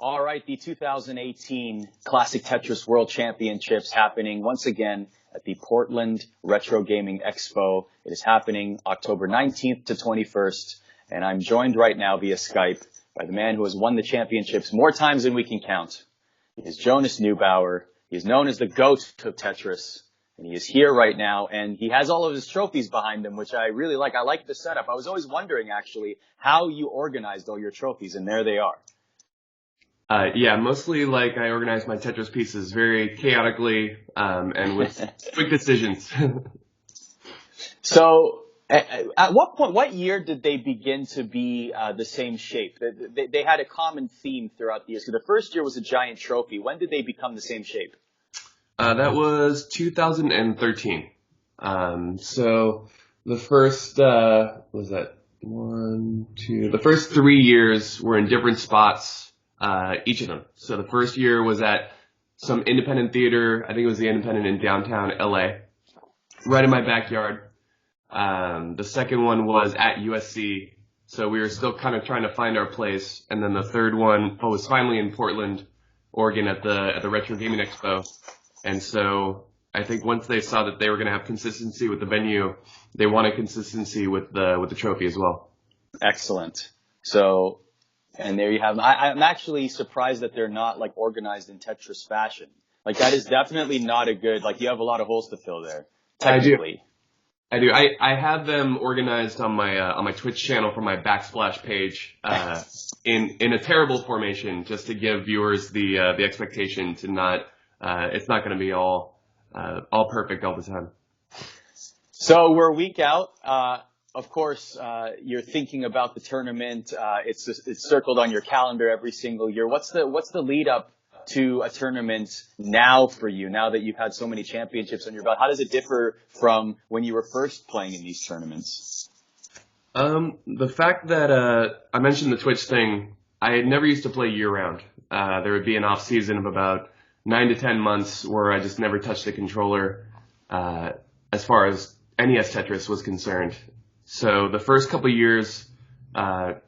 All right, the 2018 Classic Tetris World Championships happening once again at the Portland Retro Gaming Expo. It is happening October 19th to 21st, and I'm joined right now via Skype by the man who has won the championships more times than we can count. He is Jonas Neubauer. He is known as the GOAT of Tetris, and he is here right now, and he has all of his trophies behind him, which I really like. I like the setup. I was always wondering, actually, how you organized all your trophies, and there they are. Yeah, mostly like I organize my Tetris pieces very chaotically and with quick decisions. So, at what point, what year did they begin to be the same shape? They had a common theme throughout the years. So the first year was a giant trophy. When did they become the same shape? That was 2013. So the first, was that 1, 2, the first 3 years were in different spots. Each of them. So the first year was at some independent theater. I think it was the Independent in downtown LA, right in my backyard. The second one was at USC. So we were still kind of trying to find our place. And then the third one was finally in Portland, Oregon at the Retro Gaming Expo. And so I think once they saw that they were going to have consistency with the venue, they wanted consistency with the trophy as well. Excellent. So, and there you have them. I'm actually surprised that they're not like organized in Tetris fashion. Like that is definitely not a good, like you have a lot of holes to fill there. Technically. I do. I have them organized on my Twitch channel for my backsplash page, in a terrible formation just to give viewers the expectation to not, it's not going to be all perfect all the time. So we're a week out. Of course, you're thinking about the tournament. It's circled on your calendar every single year. What's the lead up to a tournament now for you? Now that you've had so many championships on your belt, how does it differ from when you were first playing in these tournaments? The fact that I mentioned the Twitch thing, I had never used to play year round. There would be an off season of about 9 to 10 months where I just never touched the controller as far as NES Tetris was concerned. So the first couple of years, the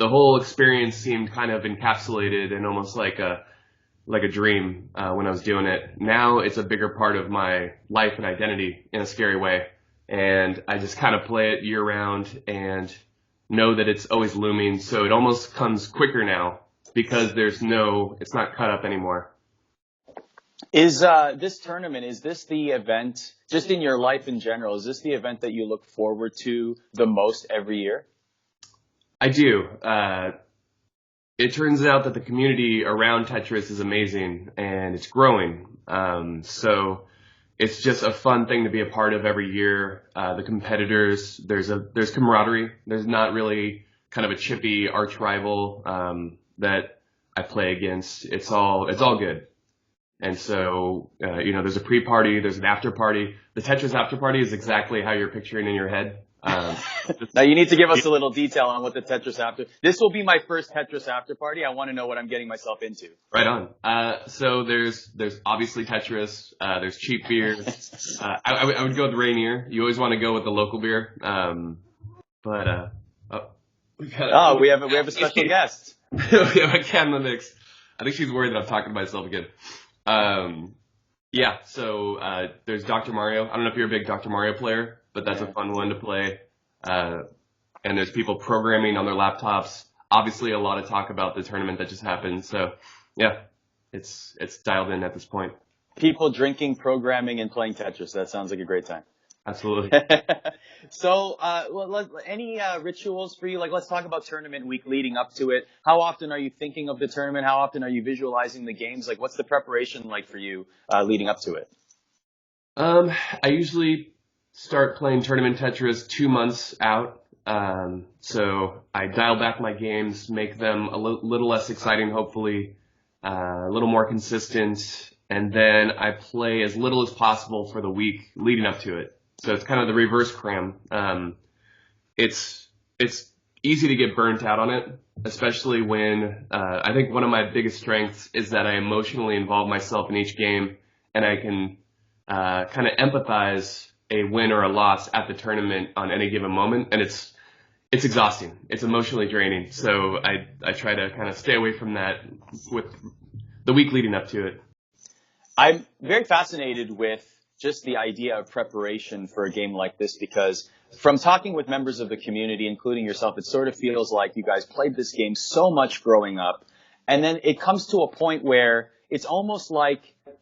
whole experience seemed kind of encapsulated and almost like a dream when I was doing it. Now it's a bigger part of my life and identity in a scary way, and I just kind of play it year round and know that it's always looming. So it almost comes quicker now because it's not cut up anymore. Is this tournament, is this the event, just in your life in general, is this the event that you look forward to the most every year? I do. It turns out that the community around Tetris is amazing and it's growing. So it's just a fun thing to be a part of every year. The competitors, there's camaraderie. There's not really kind of a chippy arch rival that I play against. It's all good. And so, there's a pre-party, there's an after-party. The Tetris after-party is exactly how you're picturing in your head. Now you need to give us a little detail on what the Tetris after. This will be my first Tetris after-party. I want to know what I'm getting myself into. Right on. So there's obviously Tetris. There's cheap beer. I would go with Rainier. You always want to go with the local beer. We have a special guest. We have a cat in the mix. I think she's worried that I'm talking to myself again. So there's Dr. Mario. I don't know if you're a big Dr. Mario player, but that's a fun one to play. And there's people programming on their laptops. Obviously a lot of talk about the tournament that just happened. So yeah, it's dialed in at this point. People drinking, programming, and playing Tetris. That sounds like a great time. Absolutely. So, any rituals for you? Like, let's talk about tournament week leading up to it. How often are you thinking of the tournament? How often are you visualizing the games? Like, what's the preparation like for you leading up to it? I usually start playing tournament Tetris 2 months out. So I dial back my games, make them a little less exciting, hopefully, a little more consistent, and then I play as little as possible for the week leading up to it. So it's kind of the reverse cram. It's easy to get burnt out on it, especially when I think one of my biggest strengths is that I emotionally involve myself in each game, and I can kind of empathize a win or a loss at the tournament on any given moment. And it's exhausting. It's emotionally draining. So I try to kind of stay away from that with the week leading up to it. I'm very fascinated with just the idea of preparation for a game like this, because from talking with members of the community, including yourself, it sort of feels like you guys played this game so much growing up, and then it comes to a point where it's almost like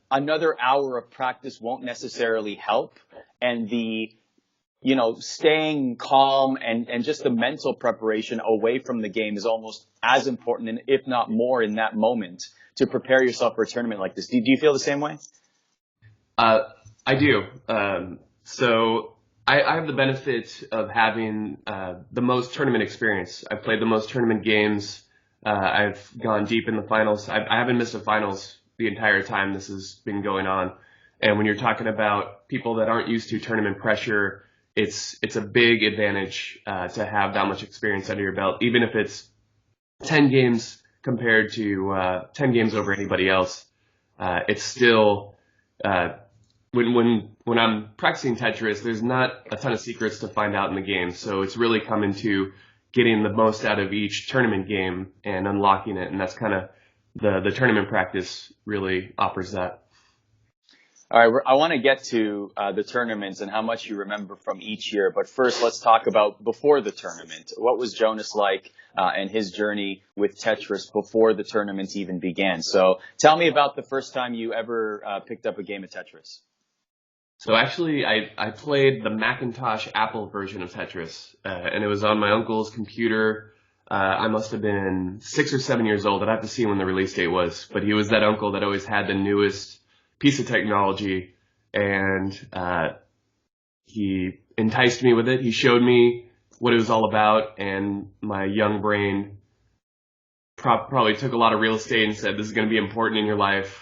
another hour of practice won't necessarily help, and the staying calm and just the mental preparation away from the game is almost as important, and if not more, in that moment to prepare yourself for a tournament like this. Do you feel the same way? I do. So I have the benefit of having the most tournament experience. I've played the most tournament games. I've gone deep in the finals. I haven't missed a finals the entire time this has been going on. And when you're talking about people that aren't used to tournament pressure, it's a big advantage to have that much experience under your belt, even if it's 10 games compared to 10 games over anybody else. It's still when I'm practicing Tetris, there's not a ton of secrets to find out in the game. So it's really coming to getting the most out of each tournament game and unlocking it, and that's kind of the tournament practice really offers that. All right, I want to get to the tournaments and how much you remember from each year. But first, let's talk about before the tournament. What was Jonas like and his journey with Tetris before the tournaments even began? So tell me about the first time you ever picked up a game of Tetris. So actually, I played the Macintosh Apple version of Tetris, and it was on my uncle's computer. I must have been 6 or 7 years old. I'd have to see when the release date was. But he was that uncle that always had the newest piece of technology, and he enticed me with it. He showed me what it was all about, and my young brain probably took a lot of real estate and said, this is going to be important in your life,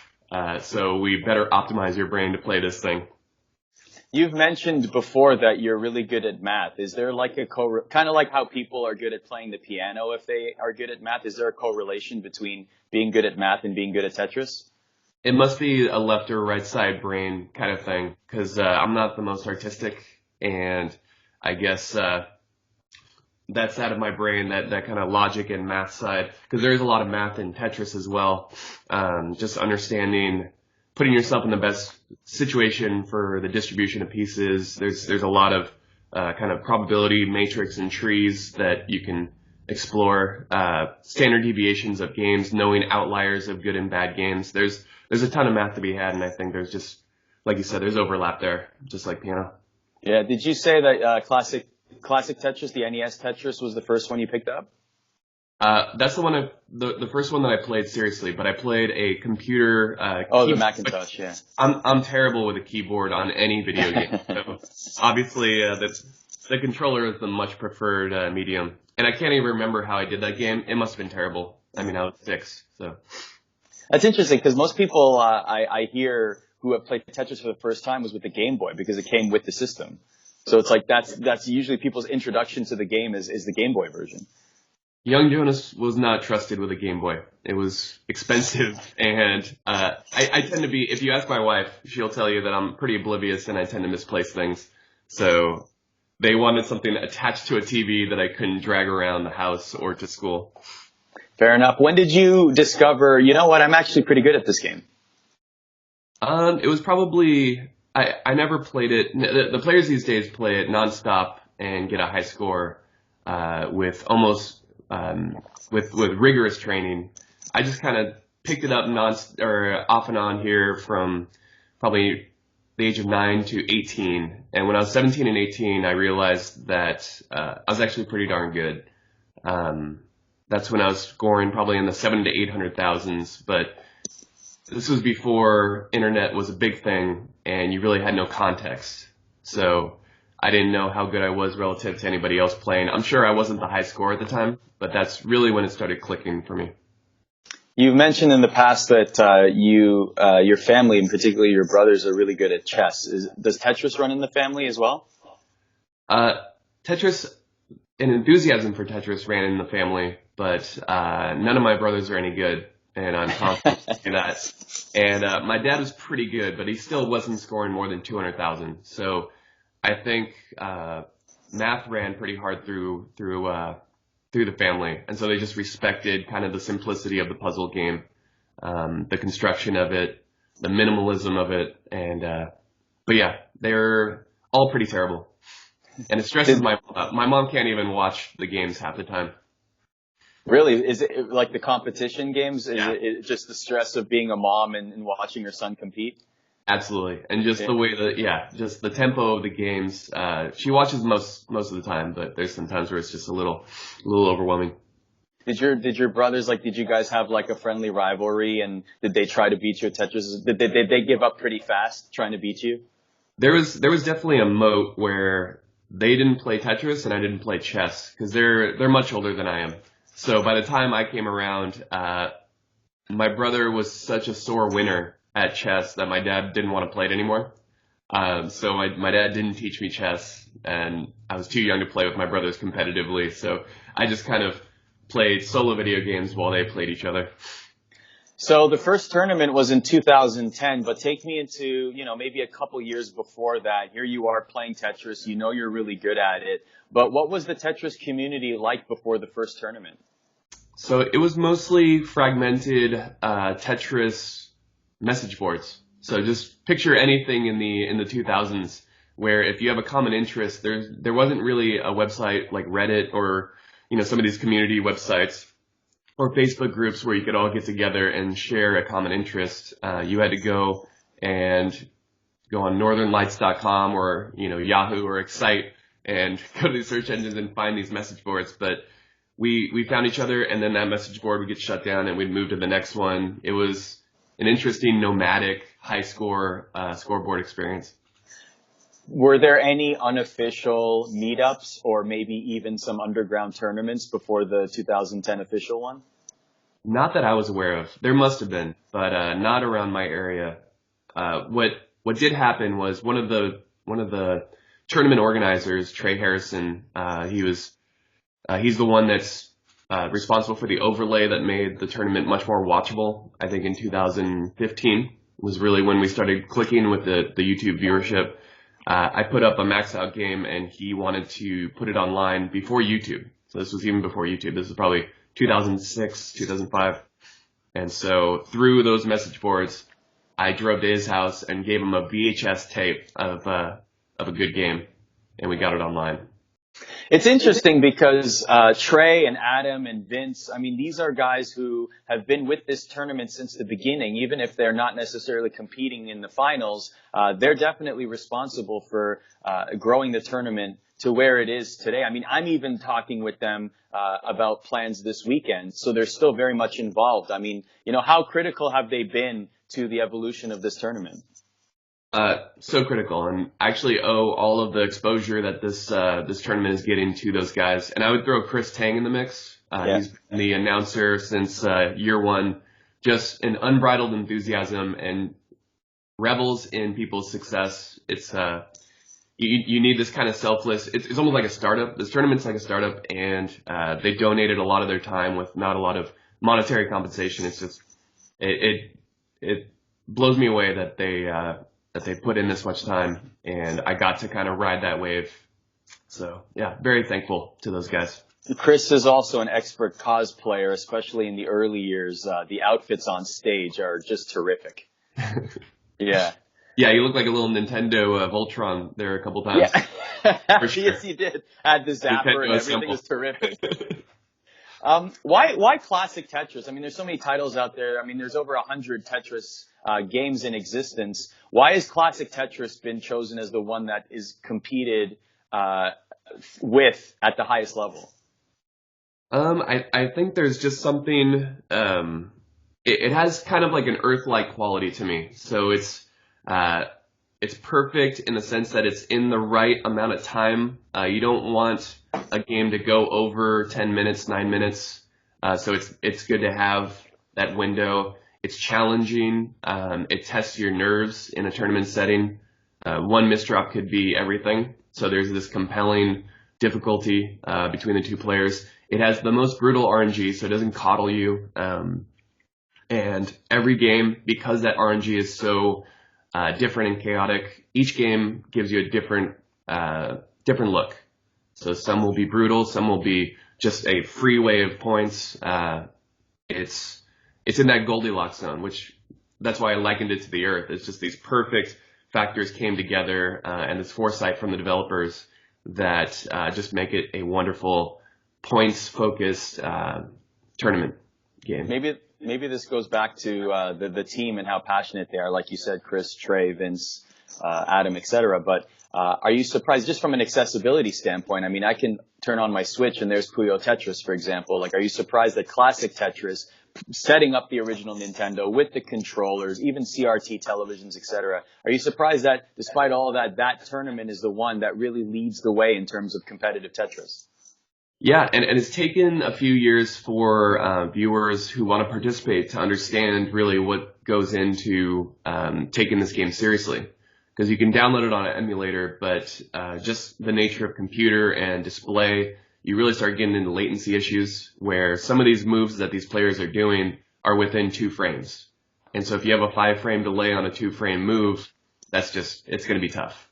so we better optimize your brain to play this thing. You've mentioned before that you're really good at math. Is there like kind of like how people are good at playing the piano if they are good at math? Is there a correlation between being good at math and being good at Tetris? It must be a left or right side brain kind of thing, because I'm not the most artistic, and I guess that's out of my brain, that kind of logic and math side, because there is a lot of math in Tetris as well. Just understanding, putting yourself in the best situation for the distribution of pieces. There's a lot of kind of probability matrix and trees that you can explore, standard deviations of games, knowing outliers of good and bad games. There's a ton of math to be had, and I think there's just, like you said, there's overlap there, just like piano. Yeah. Did you say that Classic Tetris, the NES Tetris, was the first one you picked up? That's the one the first one that I played seriously, but I played a computer. The Macintosh, yeah. I'm terrible with a keyboard on any video game. So obviously, the controller is the much preferred medium, and I can't even remember how I did that game. It must have been terrible. I mean, I was 6, so. That's interesting, because most people I hear who have played Tetris for the first time was with the Game Boy, because it came with the system. So it's like that's usually people's introduction to the game is the Game Boy version. Young Jonas was not trusted with a Game Boy. It was expensive, and I tend to be, if you ask my wife, she'll tell you that I'm pretty oblivious and I tend to misplace things. So they wanted something attached to a TV that I couldn't drag around the house or to school. Fair enough. When did you discover, you know what, I'm actually pretty good at this game? It was probably, I never played it. The players these days play it nonstop and get a high score with almost with rigorous training. I just kind of picked it up off and on here from probably the age of 9 to 18. And when I was 17 and 18, I realized that I was actually pretty darn good. That's when I was scoring probably in the 700 to 800,000s, but this was before internet was a big thing and you really had no context. So I didn't know how good I was relative to anybody else playing. I'm sure I wasn't the high scorer at the time, but that's really when it started clicking for me. You've mentioned in the past that your family, and particularly your brothers, are really good at chess. Does Tetris run in the family as well? Tetris, an enthusiasm for Tetris ran in the family, but none of my brothers are any good, and I'm confident in that. And my dad was pretty good, but he still wasn't scoring more than 200,000. So I think math ran pretty hard through the family, and so they just respected kind of the simplicity of the puzzle game, the construction of it, the minimalism of it, and but yeah, they're all pretty terrible, and it stresses my mom out. My mom can't even watch the games half the time. Really? Is it like the competition games? Is Yeah. it just the stress of being a mom and watching your son compete? Absolutely, and just the way just the tempo of the games. She watches most of the time, but there's some times where it's just a little overwhelming. Did your brothers, like, did you guys have like a friendly rivalry, and did they try to beat you at Tetris? Did they give up pretty fast trying to beat you? There was definitely a moat where they didn't play Tetris and I didn't play chess because they're much older than I am. So by the time I came around, my brother was such a sore winner at chess that my dad didn't want to play it anymore. So my dad didn't teach me chess, and I was too young to play with my brothers competitively. So I just kind of played solo video games while they played each other. So the first tournament was in 2010, but take me into, maybe a couple years before that. Here you are playing Tetris. You know you're really good at it. But what was the Tetris community like before the first tournament? So it was mostly fragmented Tetris message boards. So just picture anything in the 2000s where if you have a common interest, there wasn't really a website like Reddit or some of these community websites or Facebook groups where you could all get together and share a common interest. You had to go on northernlights.com or Yahoo or Excite and go to these search engines and find these message boards. But we found each other, and then that message board would get shut down and we'd move to the next one. It was an interesting nomadic high score scoreboard experience. Were there any unofficial meetups or maybe even some underground tournaments before the 2010 official one? Not that I was aware of. There must have been, but not around my area. What did happen was one of the tournament organizers, Trey Harrison, he's the one that's responsible for the overlay that made the tournament much more watchable. I think in 2015 was really when we started clicking with the YouTube viewership. I put up a max out game and he wanted to put it online before YouTube. So this was even before YouTube. This is probably 2006, 2005. And so through those message boards, I drove to his house and gave him a VHS tape of a good game, and we got it online. It's interesting because Trey and Adam and Vince, I mean, these are guys who have been with this tournament since the beginning. Even if they're not necessarily competing in the finals, they're definitely responsible for growing the tournament to where it is today. I mean, I'm even talking with them about plans this weekend, so they're still very much involved. I mean, how critical have they been to the evolution of this tournament? So critical, and actually owe all of the exposure that this tournament is getting to those guys. And I would throw Chris Tang in the mix. He's been the announcer since year one. Just an unbridled enthusiasm and revels in people's success. It's you need this kind of selfless. It's almost like a startup. This tournament's like a startup, and they donated a lot of their time with not a lot of monetary compensation. It's just it blows me away that they put in this much time, and I got to kind of ride that wave. So yeah, very thankful to those guys. Chris is also an expert cosplayer, especially in the early years. The outfits on stage are just terrific. Yeah. Yeah, you look like a little Nintendo Voltron there a couple times. Yeah. For sure. Yes, he did. Had the zapper Nintendo and everything assemble. was terrific. Why Classic Tetris? I mean, there's so many titles out there. I mean, there's over 100 Tetris games in existence. Why has Classic Tetris been chosen as the one that is competed with at the highest level? I think there's just something. It has kind of like an Earth-like quality to me. So it's perfect in the sense that it's in the right amount of time. You don't want a game to go over 10 minutes, 9 minutes. So it's good to have that window. It's challenging. It tests your nerves in a tournament setting. One misdrop could be everything. So there's this compelling difficulty between the two players. It has the most brutal RNG, so it doesn't coddle you. And every game, because that RNG is so different and chaotic, each game gives you a different look. So some will be brutal, some will be just a free wave of points. It's in that Goldilocks zone, which that's why I likened it to the Earth. It's just these perfect factors came together, and this foresight from the developers that just make it a wonderful points-focused tournament game. Maybe this goes back to the team and how passionate they are, like you said, Chris, Trey, Vince, Adam, etc. But are you surprised, just from an accessibility standpoint? I mean, I can turn on my Switch and there's Puyo Tetris, for example. Like, are you surprised that Classic Tetris, setting up the original Nintendo with the controllers, even CRT televisions, etc., are you surprised that despite all of that, that tournament is the one that really leads the way in terms of competitive Tetris? Yeah, and it's taken a few years for viewers who want to participate to understand really what goes into taking this game seriously. Because you can download it on an emulator, but just the nature of computer and display, you really start getting into latency issues where some of these moves that these players are doing are within 2 frames. And so if you have a 5-frame delay on a 2-frame move, it's going to be tough.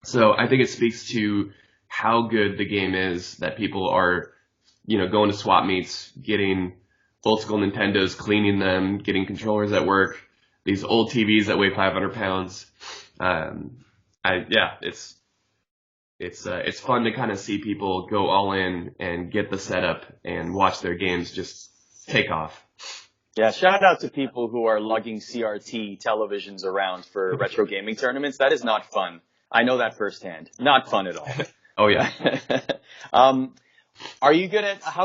So I think it speaks to how good the game is that people are, going to swap meets, getting old school Nintendos, cleaning them, getting controllers at work, these old TVs that weigh 500 pounds. It's fun to kind of see people go all in and get the setup and watch their games just take off. Yeah, shout out to people who are lugging CRT televisions around for retro gaming tournaments. That is not fun. I know that firsthand. Not fun at all. Oh yeah. How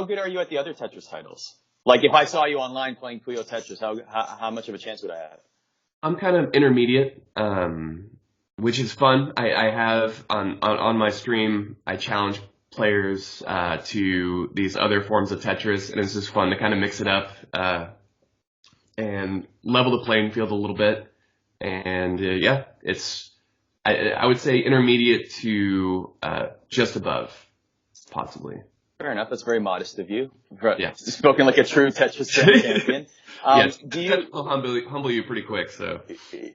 good are you at the other Tetris titles? Like, if I saw you online playing Puyo Tetris, how much of a chance would I have? I'm kind of intermediate, which is fun. I have on my stream, I challenge players to these other forms of Tetris, and it's just fun to kind of mix it up and level the playing field a little bit. And I would say intermediate to just above, possibly. Fair enough. That's very modest of you. Yeah. Spoken like a true Tetris champion. Yes, will humble you pretty quick. So.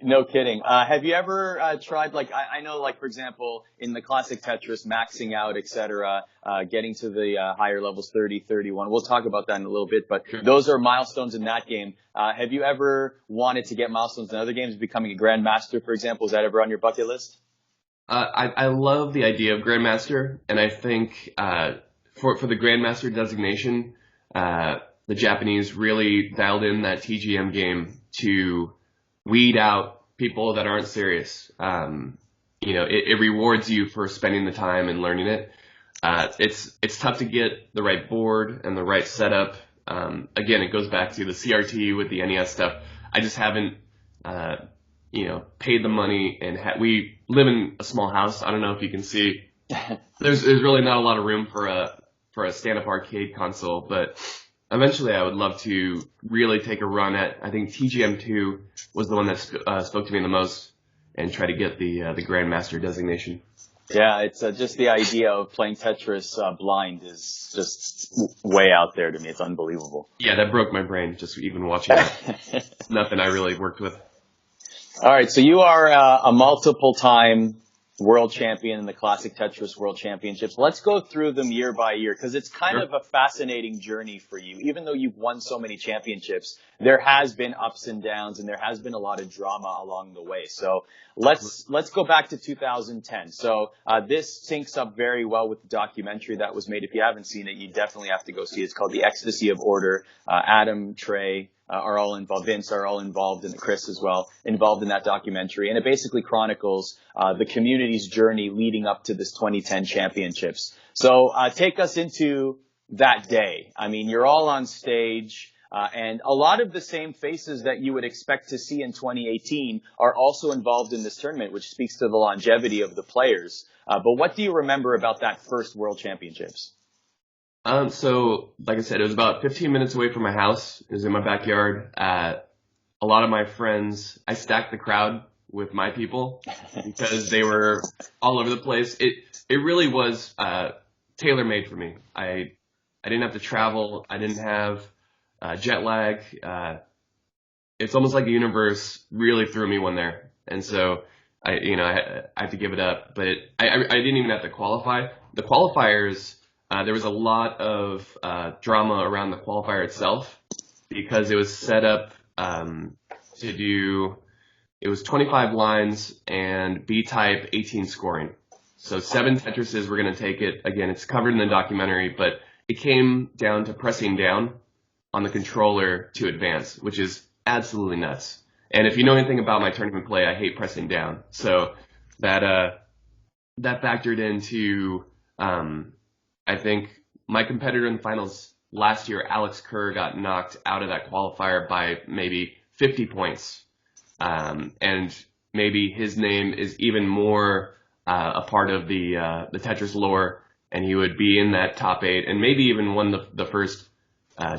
No kidding. Have you ever tried, like, I know, like, for example, in the Classic Tetris, maxing out, etc., getting to the higher levels, 30, 31. We'll talk about that in a little bit, but sure. Those are milestones in that game. Have you ever wanted to get milestones in other games, becoming a Grandmaster, for example? Is that ever on your bucket list? I love the idea of Grandmaster, and I think for the Grandmaster designation, the Japanese really dialed in that TGM game to weed out people that aren't serious. It rewards you for spending the time and learning it. It's tough to get the right board and the right setup. Again, it goes back to the CRT with the NES stuff. I just haven't, paid the money, and we live in a small house. I don't know if you can see. There's really not a lot of room for a stand-up arcade console, but eventually I would love to really take a run at, I think TGM2 was the one that spoke to me the most, and try to get the Grandmaster designation. Yeah, it's just the idea of playing Tetris blind is just way out there to me. It's unbelievable. Yeah, that broke my brain just even watching it. Nothing I really worked with. All right, so you are a multiple-time world champion in the Classic Tetris World Championships. Let's go through them year by year, because it's kind of a fascinating journey for you. Even though you've won so many championships, there has been ups and downs, and there has been a lot of drama along the way. So let's go back to 2010. So this syncs up very well with the documentary that was made. If you haven't seen it, you definitely have to go see it. It's called The Ecstasy of Order. Adam, Trey, are all involved. Vince are all involved, and Chris as well, involved in that documentary. And it basically chronicles the community's journey leading up to this 2010 championships. So take us into that day. I mean, you're all on stage, and a lot of the same faces that you would expect to see in 2018 are also involved in this tournament, which speaks to the longevity of the players. But what do you remember about that first World Championships? So, like I said, it was about 15 minutes away from my house. It was in my backyard. A lot of my friends, I stacked the crowd with my people because they were all over the place. It really was tailor-made for me. I didn't have to travel. I didn't have jet lag. It's almost like the universe really threw me one there. And so I had to give it up, but I didn't even have to qualify. The qualifiers, there was a lot of drama around the qualifier itself because it was set up to do, it was 25 lines and B-type 18 scoring. So 7 Tetrises were going to take it. Again, it's covered in the documentary, but it came down to pressing down on the controller to advance, which is absolutely nuts. And if you know anything about my tournament play, I hate pressing down. So that factored into, I think my competitor in the finals last year, Alex Kerr, got knocked out of that qualifier by maybe 50 points. And maybe his name is even more a part of the Tetris lore, and he would be in that top 8 and maybe even won the first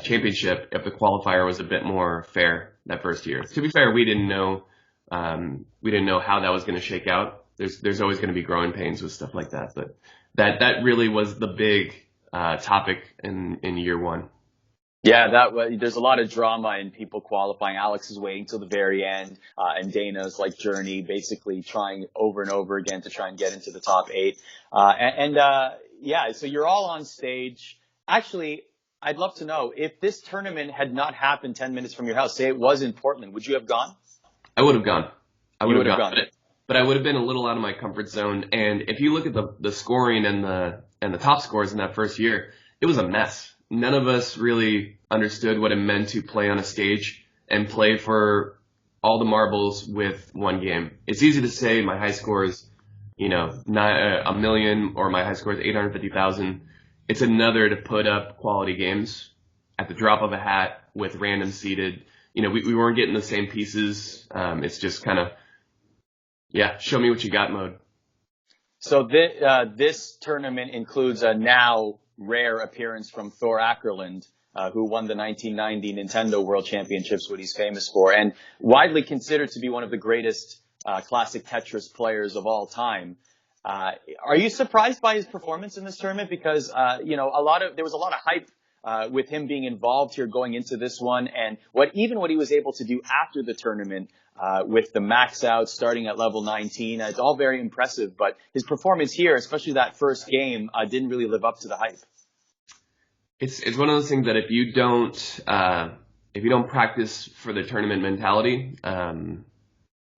championship if the qualifier was a bit more fair that first year. To be fair, we didn't know how that was going to shake out. There's always going to be growing pains with stuff like that, but that really was the big topic in year 1. Yeah, there's a lot of drama in people qualifying. Alex is waiting till the very end, and Dana's like Journey, basically trying over and over again to try and get into the top 8. Yeah, so you're all on stage. Actually, I'd love to know, if this tournament had not happened 10 minutes from your house, say it was in Portland, would you have gone? I would have gone. I would have gone. But I would have been a little out of my comfort zone. And if you look at the scoring and the top scores in that first year, it was a mess. None of us really understood what it meant to play on a stage and play for all the marbles with one game. It's easy to say my high score is, a million, or my high score is 850,000. It's another to put up quality games at the drop of a hat with random seeded. We weren't getting the same pieces. It's just kind of, show me what you got mode. So this tournament includes a now rare appearance from Thor Ackerland, who won the 1990 Nintendo World Championships, what he's famous for, and widely considered to be one of the greatest classic Tetris players of all time. Are you surprised by his performance in this tournament? Because, there was a lot of hype with him being involved here going into this one, and what he was able to do after the tournament with the max out starting at level 19. It's all very impressive, but his performance here, especially that first game, didn't really live up to the hype. It's one of those things that if you don't practice for the tournament mentality,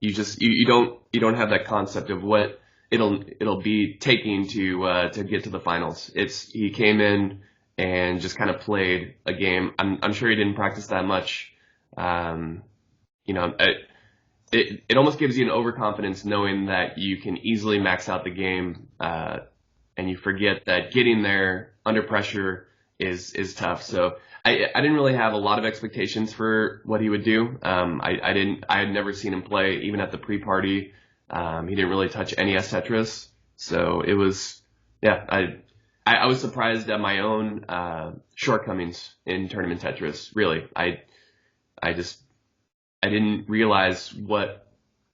you don't have that concept of what it'll be taking to get to the finals. He came in and just kind of played a game. I'm sure he didn't practice that much. It almost gives you an overconfidence knowing that you can easily max out the game, and you forget that getting there under pressure is tough. So I didn't really have a lot of expectations for what he would do. I had never seen him play even at the pre-party. He didn't really touch NES Tetris. So it was, I was surprised at my own shortcomings in tournament Tetris. Really, I didn't realize what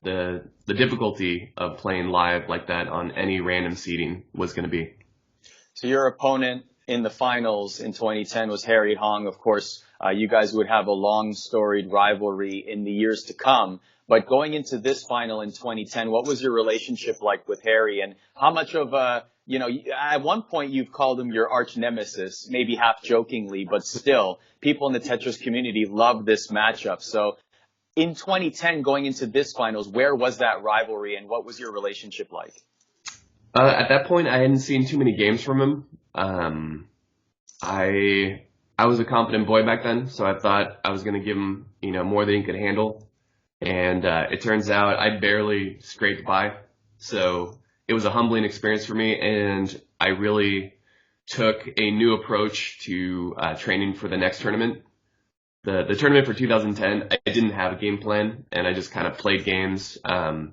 the difficulty of playing live like that on any random seeding was going to be. So your opponent in the finals in 2010 was Harry Hong. Of course, you guys would have a long storied rivalry in the years to come. But going into this final in 2010, what was your relationship like with Harry, and how much of at one point you've called him your arch nemesis, maybe half jokingly, but still, people in the Tetris community love this matchup. So in 2010, going into this finals, where was that rivalry and what was your relationship like? At that point, I hadn't seen too many games from him. I was a confident boy back then, so I thought I was going to give him, more than he could handle. And it turns out I barely scraped by. So it was a humbling experience for me, and I really took a new approach to training for the next tournament. The tournament for 2010, I didn't have a game plan, and I just kind of played games. That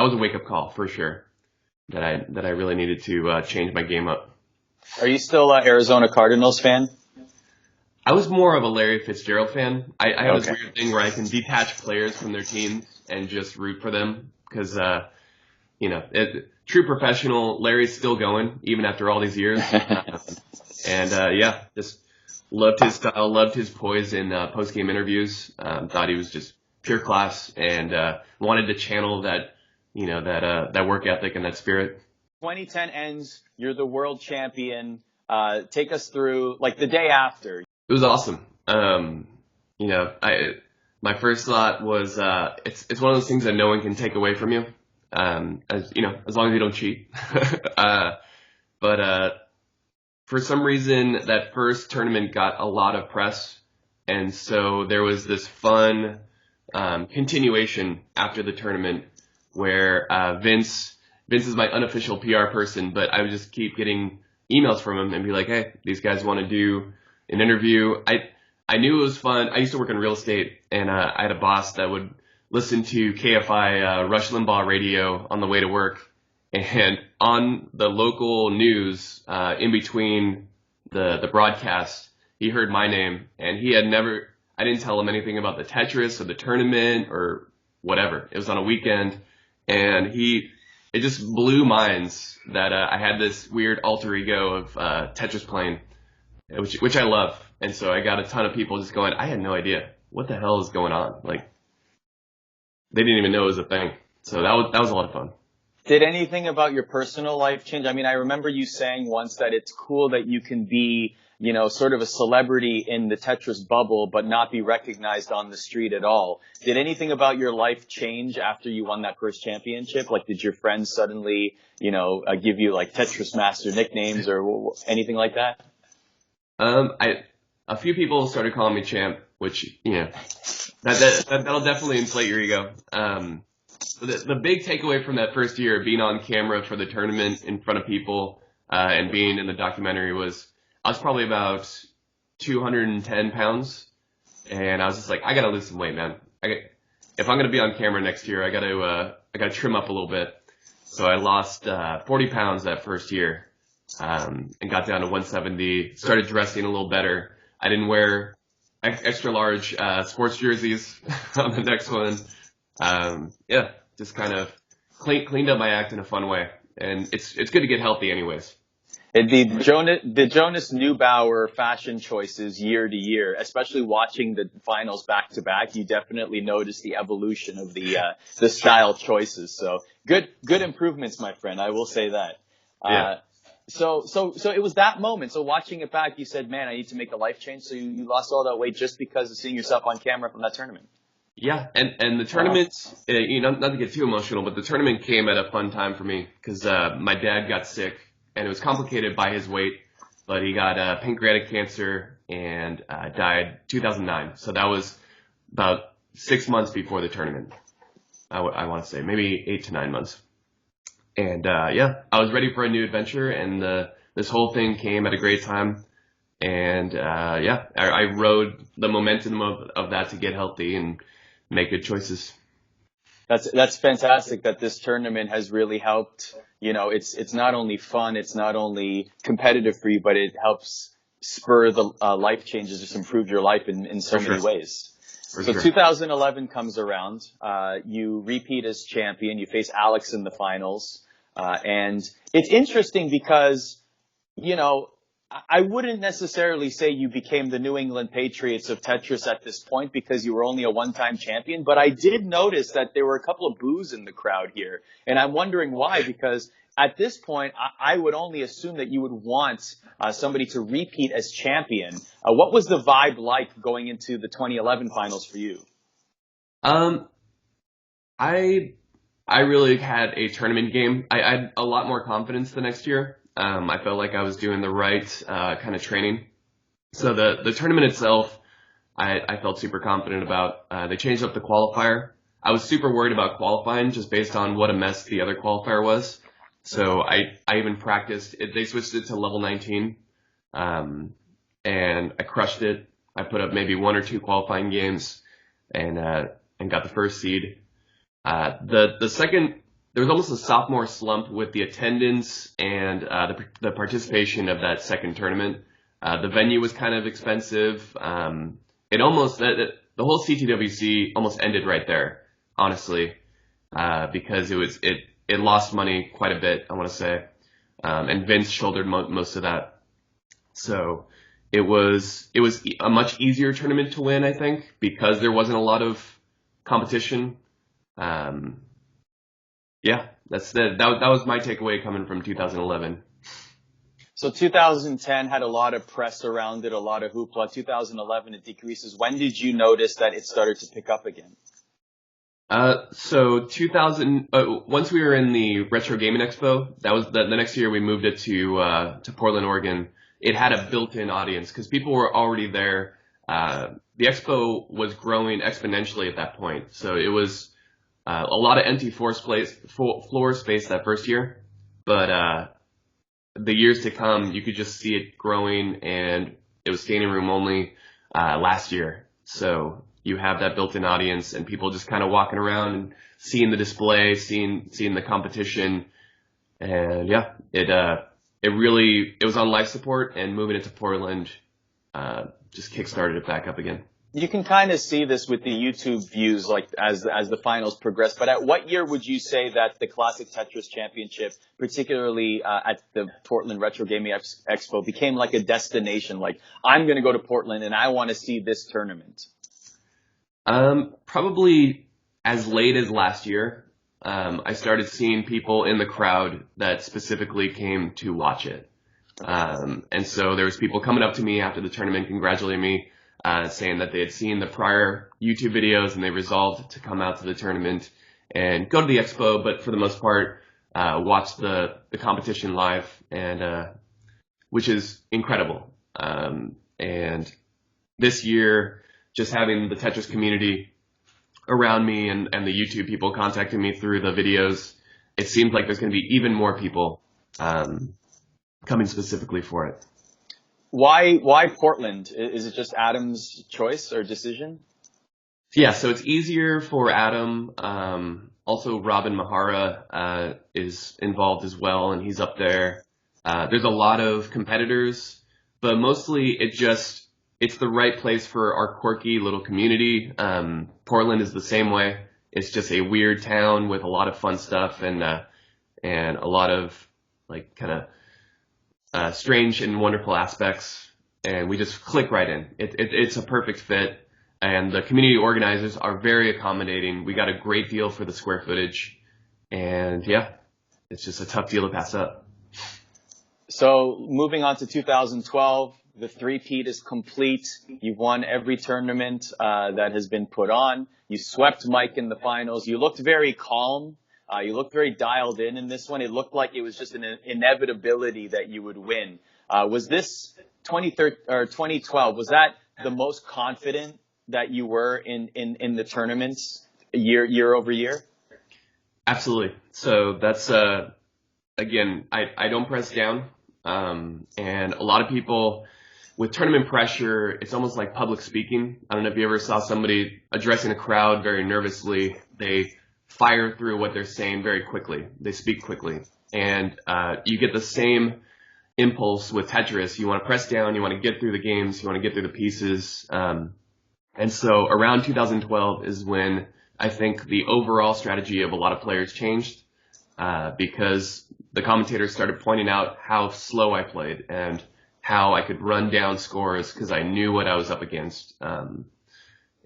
was a wake-up call for sure, that I really needed to change my game up. Are you still an Arizona Cardinals fan? I was more of a Larry Fitzgerald fan. I have this weird thing where I can detach players from their teams and just root for them because, true professional, Larry's still going even after all these years. Just loved his style, loved his poise in post-game interviews. Thought he was just pure class, and wanted to channel that, that work ethic and that spirit. 2010 ends, you're the world champion. Take us through, like, the day after. It was awesome. My first thought was, it's one of those things that no one can take away from you, as long as you don't cheat. But for some reason, that first tournament got a lot of press, and so there was this fun continuation after the tournament where Vince is my unofficial PR person, but I would just keep getting emails from him and be like, hey, these guys want to do an interview. I knew it was fun. I used to work in real estate, and I had a boss that would listen to KFI Rush Limbaugh radio on the way to work. And on the local news, in between the broadcast, he heard my name, and I didn't tell him anything about the Tetris or the tournament or whatever. It was on a weekend, and it just blew minds that I had this weird alter ego of Tetris playing, which I love. And so I got a ton of people just going, I had no idea what the hell is going on. Like, they didn't even know it was a thing. So that was a lot of fun. Did anything about your personal life change? I mean, I remember you saying once that it's cool that you can be, sort of a celebrity in the Tetris bubble, but not be recognized on the street at all. Did anything about your life change after you won that first championship? Like, did your friends suddenly, give you like Tetris Master nicknames or anything like that? A few people started calling me champ, which, that'll definitely inflate your ego. The big takeaway from that first year, being on camera for the tournament in front of people, and being in the documentary, was I was probably about 210 pounds, and I was just like, I gotta lose some weight, man. If I'm gonna be on camera next year, I gotta trim up a little bit. So I lost 40 pounds that first year, and got down to 170. Started dressing a little better. I didn't wear extra large sports jerseys on the next one. Just kind of cleaned up my act in a fun way, and it's good to get healthy anyways. The Jonas Neubauer fashion choices year to year, especially watching the finals back to back, you definitely notice the evolution of the style choices. So good improvements, my friend. I will say that. Yeah. So it was that moment. So watching it back, you said, man, I need to make a life change. So you lost all that weight just because of seeing yourself on camera from that tournament. Yeah, and the tournament, not to get too emotional, but the tournament came at a fun time for me because my dad got sick, and it was complicated by his weight, but he got pancreatic cancer and died 2009. So that was about 6 months before the tournament. I want to say maybe 8 to 9 months. And I was ready for a new adventure, and this whole thing came at a great time. And I rode the momentum of that to get healthy and make good choices. That's fantastic that this tournament has really helped. It's not only fun, it's not only competitive for you, but it helps spur the life changes, just improve your life in so many ways. So 2011 comes around, you repeat as champion, you face Alex in the finals, and it's interesting because, I wouldn't necessarily say you became the New England Patriots of Tetris at this point because you were only a one-time champion, but I did notice that there were a couple of boos in the crowd here, and I'm wondering why, because at this point, I would only assume that you would want somebody to repeat as champion. What was the vibe like going into the 2011 finals for you? I really had a tournament game. I had a lot more confidence the next year. I felt like I was doing the right kind of training. So the tournament itself, I felt super confident about. They changed up the qualifier. I was super worried about qualifying just based on what a mess the other qualifier was. So I even practiced. They switched it to level 19, and I crushed it. I put up maybe 1 or 2 qualifying games and got the first seed. The second, there was almost a sophomore slump with the attendance and the participation of that second tournament. The venue was kind of expensive. The whole CTWC almost ended right there, honestly, because it lost money quite a bit, I want to say, and Vince shouldered most of that. So it was a much easier tournament to win, I think, because there wasn't a lot of competition. Yeah, that was my takeaway coming from 2011. So 2010 had a lot of press around it, a lot of hoopla. 2011 it decreases. When did you notice that it started to pick up again? So once we were in the Retro Gaming Expo, that was the next year we moved it to Portland, Oregon. It had a built-in audience because people were already there. The expo was growing exponentially at that point. So it was, a lot of empty floor space that first year, but, the years to come, you could just see it growing, and it was standing room only, last year. So you have that built-in audience and people just kind of walking around and seeing the display, seeing the competition. And yeah, it was on life support, and moving it to Portland, just kickstarted it back up again. You can kind of see this with the YouTube views, like as the finals progress. But at what year would you say that the Classic Tetris Championship, particularly at the Portland Retro Gaming Expo, became like a destination? Like, I'm going to go to Portland and I want to see this tournament. Probably as late as last year. I started seeing people in the crowd that specifically came to watch it. And so there was people coming up to me after the tournament, congratulating me, saying that they had seen the prior YouTube videos and they resolved to come out to the tournament and go to the expo, but for the most part, watch the competition live, and, which is incredible. And this year, just having the Tetris community around me and the YouTube people contacting me through the videos, it seems like there's going to be even more people, coming specifically for it. Why Portland? Is it just Adam's choice or decision? Yeah, so it's easier for Adam. Also, Robin Mahara is involved as well, and he's up there. There's a lot of competitors, but mostly it's the right place for our quirky little community. Portland is the same way. It's just a weird town with a lot of fun stuff and a lot of like kind of strange and wonderful aspects, and we just click right in. It's a perfect fit, and the community organizers are very accommodating. We got a great deal for the square footage, and yeah, it's just a tough deal to pass up. So moving on to 2012, the three-peat is complete. You've won every tournament that has been put on. You swept Mike in the finals. You looked very calm. You looked very dialed in this one. It looked like it was just an inevitability that you would win. Was this 2012, was that the most confident that you were in the tournaments year over year? Absolutely. So that's, again, I don't press down. And a lot of people with tournament pressure, it's almost like public speaking. I don't know if you ever saw somebody addressing a crowd very nervously. They fire through what they're saying very quickly. They speak quickly. And you get the same impulse with Tetris. You want to press down, you want to get through the games, you want to get through the pieces. And so around 2012 is when I think the overall strategy of a lot of players changed, because the commentators started pointing out how slow I played and how I could run down scores because I knew what I was up against.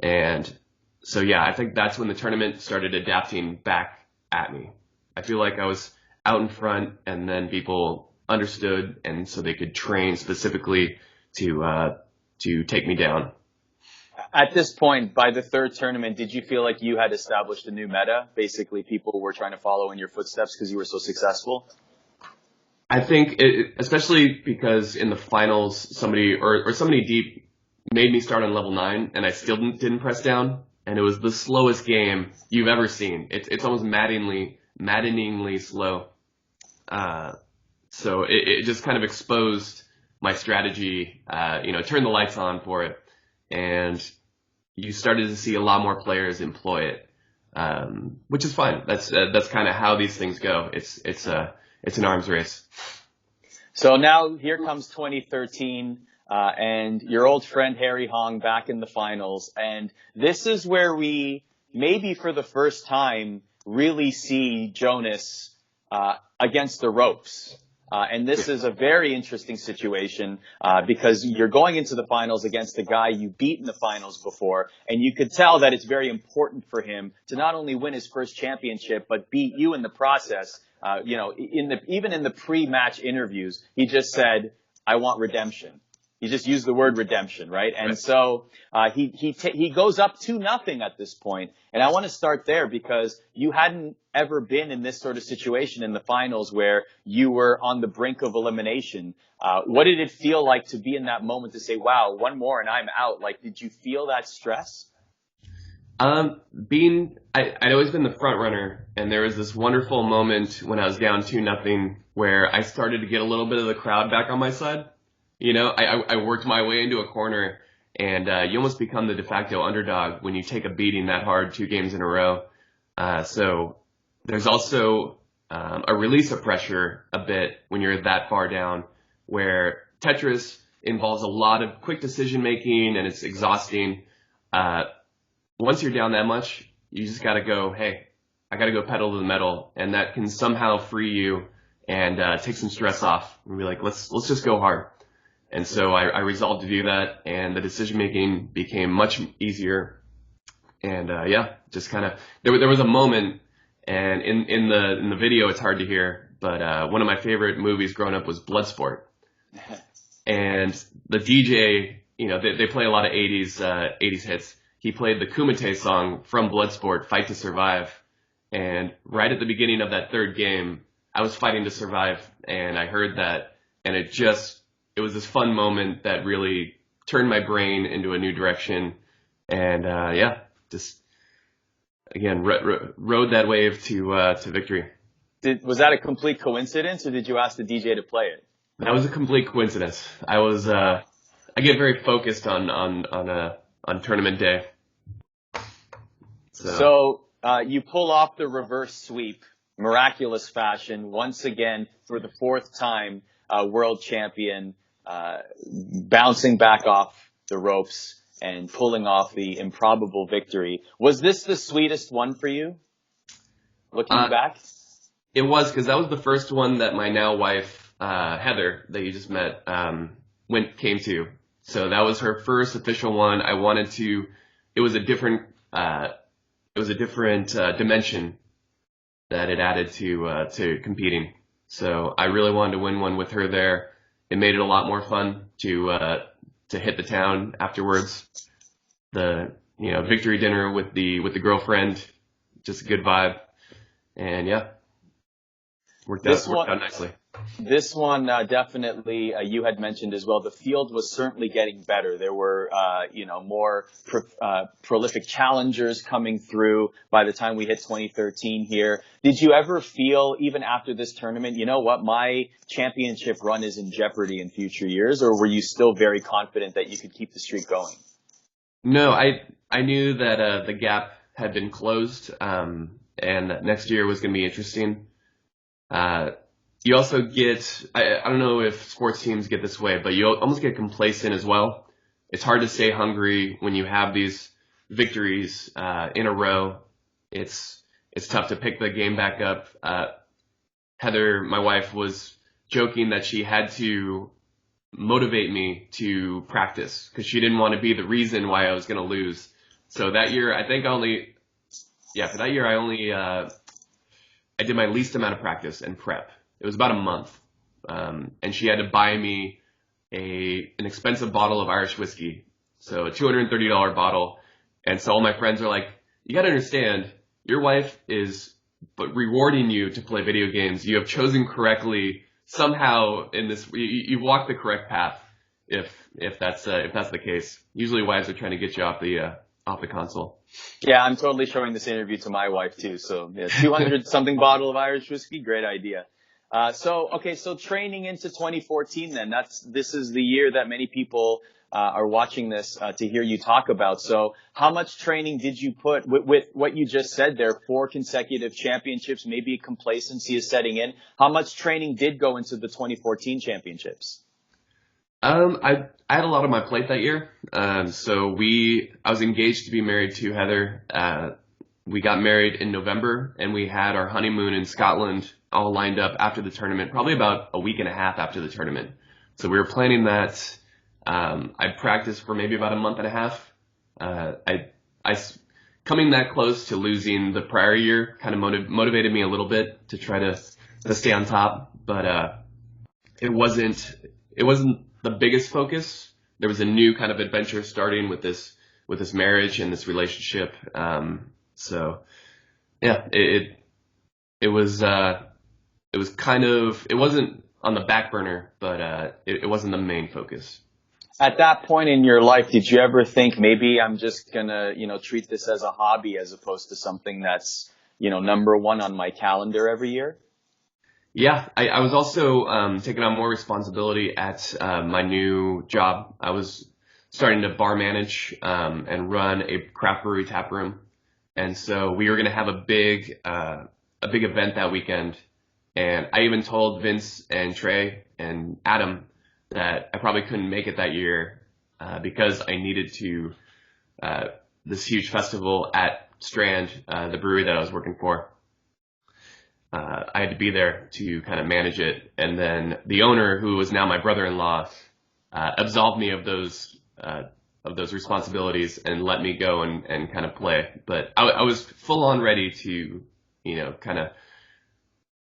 And so, yeah, I think that's when the tournament started adapting back at me. I feel like I was out in front, and then people understood, and so they could train specifically to take me down. At this point, by the third tournament, did you feel like you had established a new meta? Basically, people were trying to follow in your footsteps because you were so successful? I think, especially because in the finals, somebody deep made me start on level 9, and I still didn't press down. And it was the slowest game you've ever seen. It's almost maddeningly slow. So it just kind of exposed my strategy, turned the lights on for it. And you started to see a lot more players employ it, which is fine. That's kind of how these things go. It's an arms race. So now here comes 2013. And your old friend Harry Hong back in the finals. And this is where we, maybe for the first time, really see Jonas against the ropes. And this is a very interesting situation because you're going into the finals against a guy you beat in the finals before, and you could tell that it's very important for him to not only win his first championship, but beat you in the process. Even in the pre-match interviews, he just said, "I want redemption." He just used the word redemption, right? And so he goes up 2-0 at this point. And I want to start there because you hadn't ever been in this sort of situation in the finals where you were on the brink of elimination. What did it feel like to be in that moment to say, "Wow, one more and I'm out"? Like, did you feel that stress? I'd always been the front runner, and there was this wonderful moment when I was down 2-0 where I started to get a little bit of the crowd back on my side. You know, I worked my way into a corner, and you almost become the de facto underdog when you take a beating that hard 2 games in a row. So there's also a release of pressure a bit when you're that far down, where Tetris involves a lot of quick decision making, and it's exhausting. Once you're down that much, you just got to go, hey, I got to go pedal to the metal, and that can somehow free you and take some stress off and be like, let's just go hard. And so I resolved to do that, and the decision-making became much easier. And, just kind of, there was a moment, and in the video it's hard to hear, but one of my favorite movies growing up was Bloodsport. And the DJ, they play a lot of 80s hits. He played the Kumite song from Bloodsport, Fight to Survive. And right at the beginning of that third game, I was fighting to survive, and I heard that, and it was this fun moment that really turned my brain into a new direction. And, just, again, rode that wave to victory. Was that a complete coincidence, or did you ask the DJ to play it? That was a complete coincidence. I get very focused on tournament day. So you pull off the reverse sweep, miraculous fashion, once again for the 4th time, world champion, bouncing back off the ropes and pulling off the improbable victory. Was this the sweetest one for you, looking back? It was, because that was the first one that my now wife, Heather, that you just met, came to. So that was her first official one. It was a different dimension that it added to competing. So I really wanted to win one with her there. It made it a lot more fun to hit the town afterwards. The victory dinner with the girlfriend, just a good vibe, and worked out nicely. This one definitely you had mentioned as well. The field was certainly getting better. There were more prolific challengers coming through by the time we hit 2013 here. Did you ever feel, even after this tournament, you know what, my championship run is in jeopardy in future years, or were you still very confident that you could keep the streak going? No, I knew that the gap had been closed, and that next year was going to be interesting. You also get, I don't know if sports teams get this way, but you almost get complacent as well. It's hard to stay hungry when you have these victories in a row. It's tough to pick the game back up. Heather, my wife, was joking that she had to motivate me to practice because she didn't want to be the reason why I was going to lose. So that year, I did my least amount of practice and prep. It was about a month. And she had to buy me an expensive bottle of Irish whiskey. So a $230 bottle. And so all my friends are like, you got to understand, your wife is rewarding you to play video games. You have chosen correctly somehow in this, you've walked the correct path. If that's the case. Usually wives are trying to get you off the console. Yeah, I'm totally showing this interview to my wife too. So 200 something bottle of Irish whiskey. Great idea. So training into 2014 then, this is the year that many people are watching this to hear you talk about. So how much training did you put with what you just said there, 4 consecutive championships, maybe complacency is setting in. How much training did go into the 2014 championships? I had a lot on my plate that year. I was engaged to be married to Heather. We got married in November, and we had our honeymoon in Scotland all lined up after the tournament, probably about a week and a half after the tournament. So we were planning that. I practiced for maybe about a month and a half. Coming that close to losing the prior year kind of motivated me a little bit to try to stay on top, but it wasn't the biggest focus. There was a new kind of adventure starting with this marriage and this relationship. So yeah, it was kind of, it wasn't on the back burner, but it wasn't the main focus. At that point in your life, did you ever think maybe I'm just gonna, treat this as a hobby as opposed to something that's, number one on my calendar every year? Yeah, I was also taking on more responsibility at my new job. I was starting to bar manage and run a craft brewery tap room, and so we were going to have a big event that weekend. And I even told Vince and Trey and Adam that I probably couldn't make it that year because I needed to this huge festival at Strand, the brewery that I was working for. I had to be there to kind of manage it, and then the owner, who was now my brother-in-law, absolved me of those responsibilities and let me go and kind of play. But I was full on ready to, kind of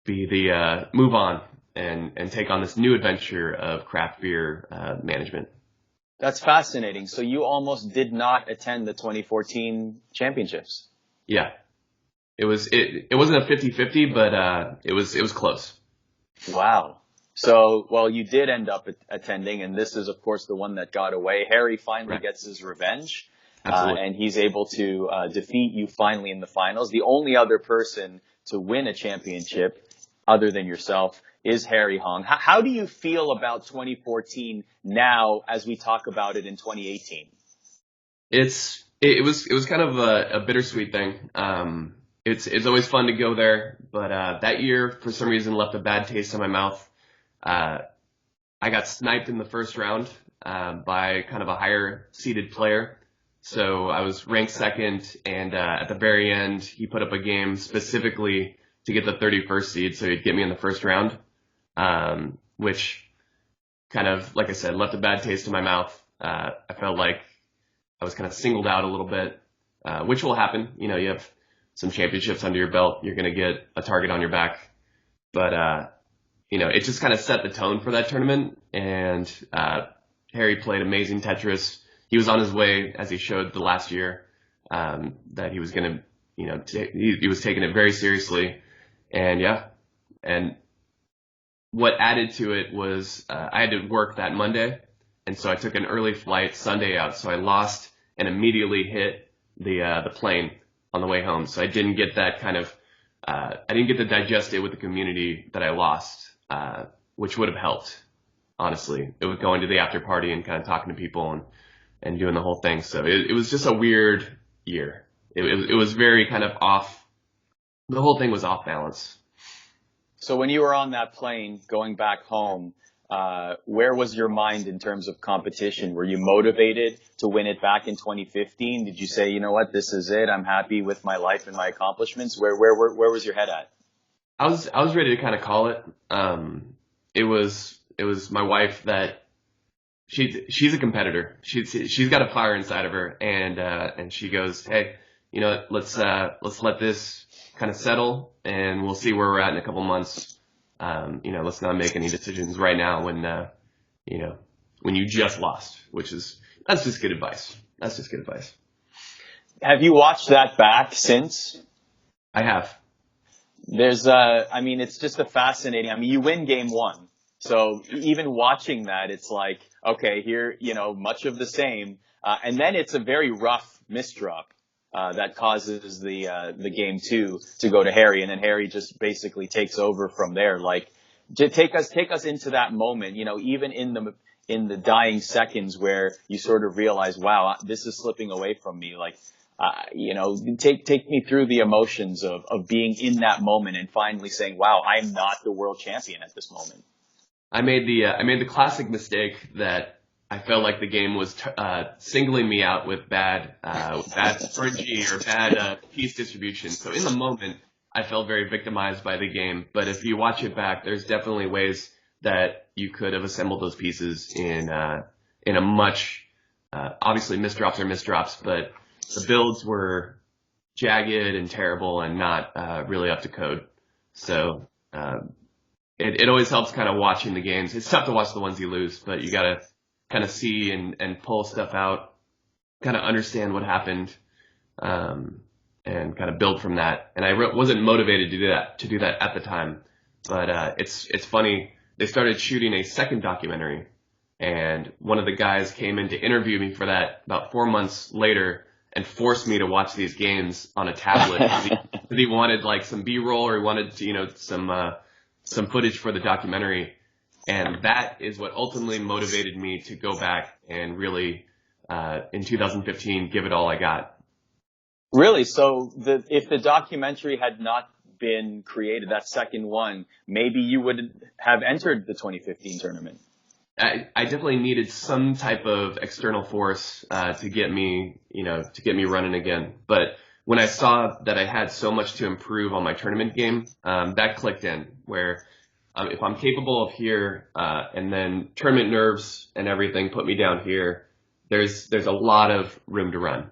be the move on and take on this new adventure of craft beer management. That's fascinating. So you almost did not attend the 2014 championships. Yeah. It wasn't a 50-50, but it was close. Wow. So, well, you did end up attending, and this is, of course, the one that got away. Harry finally gets his revenge, and he's able to defeat you finally in the finals. The only other person to win a championship, other than yourself, is Harry Hong. How do you feel about 2014 now as we talk about it in 2018? It was kind of a bittersweet thing. It's always fun to go there, but that year for some reason left a bad taste in my mouth. I got sniped in the first round by kind of a higher seeded player. So I was ranked second, and at the very end he put up a game specifically to get the 31st seed, so he'd get me in the first round, which kind of, like I said, left a bad taste in my mouth. I felt like I was kind of singled out a little bit, which will happen. You have some championships under your belt, you're going to get a target on your back. But, it just kind of set the tone for that tournament. And Harry played amazing Tetris. He was on his way, as he showed the last year, that he was going to, he was taking it very seriously. And and what added to it was I had to work that Monday. And so I took an early flight Sunday out. So I lost and immediately hit the plane on the way home. So I didn't get that kind of, I didn't get to digest it with the community that I lost, which would have helped, honestly. It was going to the after party and kind of talking to people and doing the whole thing. So it was just a weird year. It was very kind of off. The whole thing was off balance. So when you were on that plane going back home, where was your mind in terms of competition? Were you motivated to win it back in 2015? Did you say, you know what, this is it, I'm happy with my life and my accomplishments? Where was your head at? I was ready to kind of call it. It was my wife that she's a competitor. She's got a fire inside of her, and she goes, hey, let's let this kind of settle, and we'll see where we're at in a couple months. Let's not make any decisions right now when you just lost, that's just good advice. That's just good advice. Have you watched that back since? I have. There's it's just a fascinating, you win game one. So even watching that, it's like, okay, here, much of the same. And then it's a very rough misdrop. That causes the game two to go to Harry, and then Harry just basically takes over from there. Like, take us into that moment. Even in the dying seconds where you sort of realize, wow, this is slipping away from me. Like, take me through the emotions of being in that moment and finally saying, wow, I'm not the world champion at this moment. I made the classic mistake that I felt like the game was singling me out with bad RNG or bad piece distribution. So in the moment, I felt very victimized by the game. But if you watch it back, there's definitely ways that you could have assembled those pieces in a much, obviously misdrops are misdrops, but the builds were jagged and terrible and not really up to code. So it always helps kind of watching the games. It's tough to watch the ones you lose, but you got to kind of see and pull stuff out, kind of understand what happened, and kind of build from that. And I wasn't motivated to do that at the time, but it's funny. They started shooting a second documentary, and one of the guys came in to interview me for that about 4 months later and forced me to watch these games on a tablet because he wanted like some B-roll, or he wanted some footage for the documentary. And that is what ultimately motivated me to go back and really, in 2015, give it all I got. Really? So if the documentary had not been created, that second one, maybe you would have entered the 2015 tournament. I definitely needed some type of external force to get me running again. But when I saw that I had so much to improve on my tournament game, that clicked in. Where if I'm capable of here, and then tournament nerves and everything put me down here, there's a lot of room to run.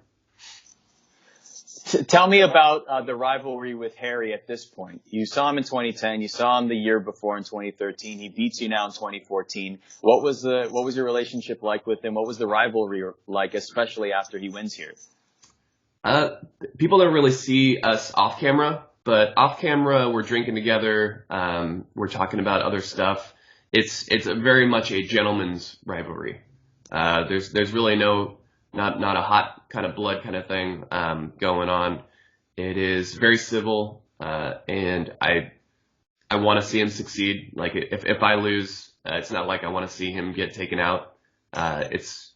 Tell me about the rivalry with Harry at this point. You saw him in 2010. You saw him the year before in 2013. He beats you now in 2014. What was your relationship like with him? What was the rivalry like, especially after he wins here? People don't really see us off camera, but off camera we're drinking together. We're talking about other stuff. It's very much a gentleman's rivalry. There's really not a hot kind of blood kind of thing going on. It is very civil, and I want to see him succeed. Like if I lose, it's not like I want to see him get taken out. It's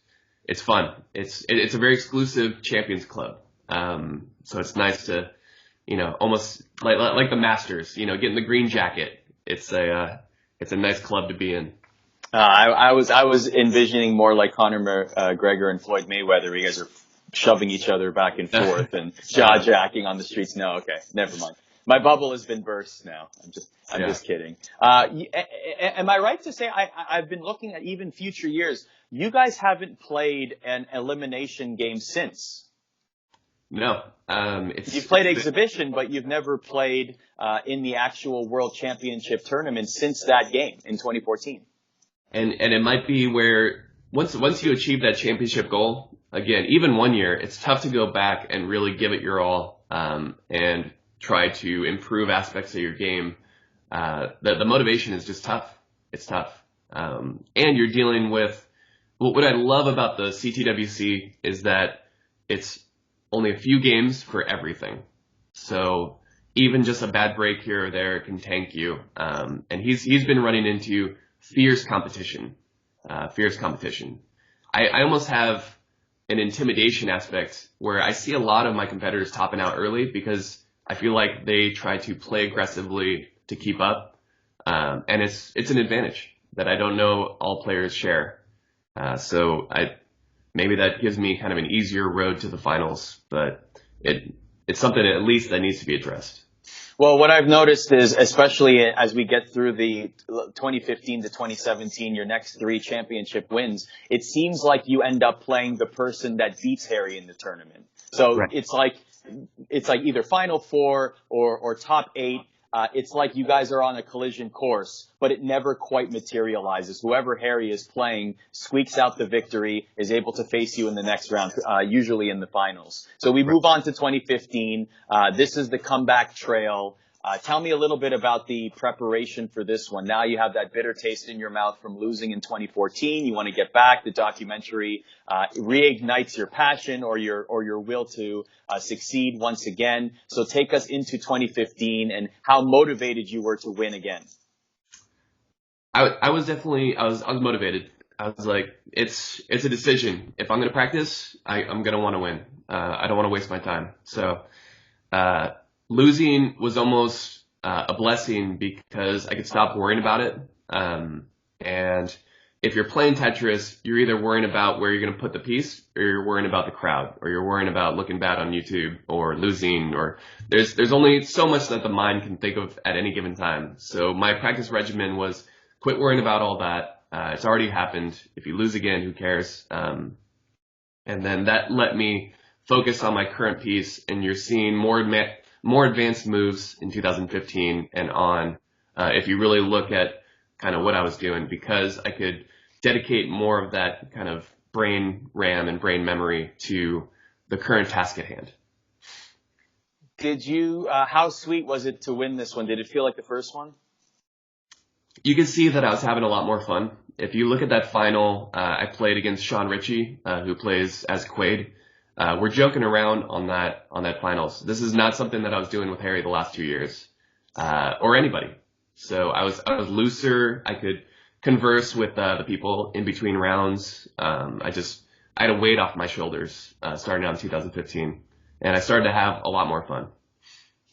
fun. It's a very exclusive champions club. So it's nice to, almost like the Masters, getting the green jacket. It's a nice club to be in. I was envisioning more like Conor McGregor and Floyd Mayweather. You guys are shoving each other back and forth and jaw-jacking on the streets. No, okay, never mind. My bubble has been burst now. I'm just kidding. Am I right to say I've been looking at even future years? You guys haven't played an elimination game since. No. You've played exhibition, but you've never played in the actual World Championship tournament since that game in 2014. And it might be where once you achieve that championship goal, again, even 1 year, it's tough to go back and really give it your all, and try to improve aspects of your game. The motivation is just tough. It's tough. And you're dealing with, what I love about the CTWC is that it's only a few games for everything. So even just a bad break here or there can tank you. And he's been running into fierce competition. I almost have an intimidation aspect where I see a lot of my competitors topping out early because I feel like they try to play aggressively to keep up. And it's an advantage that I don't know all players share. So maybe that gives me kind of an easier road to the finals, but it's something at least that needs to be addressed. Well, what I've noticed is, especially as we get through the 2015 to 2017, your next 3 championship wins, it seems like you end up playing the person that beats Harry in the tournament. So right. It's like either Final 4 or top 8. It's like you guys are on a collision course, but it never quite materializes. Whoever Harry is playing squeaks out the victory, is able to face you in the next round, usually in the finals. So we move on to 2015. This is the comeback trail. Tell me a little bit about the preparation for this one. Now you have that bitter taste in your mouth from losing in 2014. You want to get back. The documentary reignites your passion or your will to succeed once again. So take us into 2015 and how motivated you were to win again. I was motivated. I was like, it's a decision. If I'm going to practice, I'm going to want to win. I don't want to waste my time. So, losing was almost a blessing because I could stop worrying about it. And if you're playing Tetris, you're either worrying about where you're going to put the piece, or you're worrying about the crowd, or you're worrying about looking bad on YouTube, or losing, or there's only so much that the mind can think of at any given time. So my practice regimen was quit worrying about all that. It's already happened. If you lose again, who cares? And then that let me focus on my current piece, and you're seeing more advanced moves in 2015 and on. If you really look at kind of what I was doing, because I could dedicate more of that kind of brain RAM and brain memory to the current task at hand. Did you, how sweet was it to win this one? Did it feel like the first one? You can see that I was having a lot more fun. If you look at that final, I played against Sean Ritchie, who plays as Quaid. We're joking around on that finals. This is not something that I was doing with Harry the last 2 years, or anybody. So I was looser. I could converse with the people in between rounds. I had a weight off my shoulders starting out in 2015, and I started to have a lot more fun.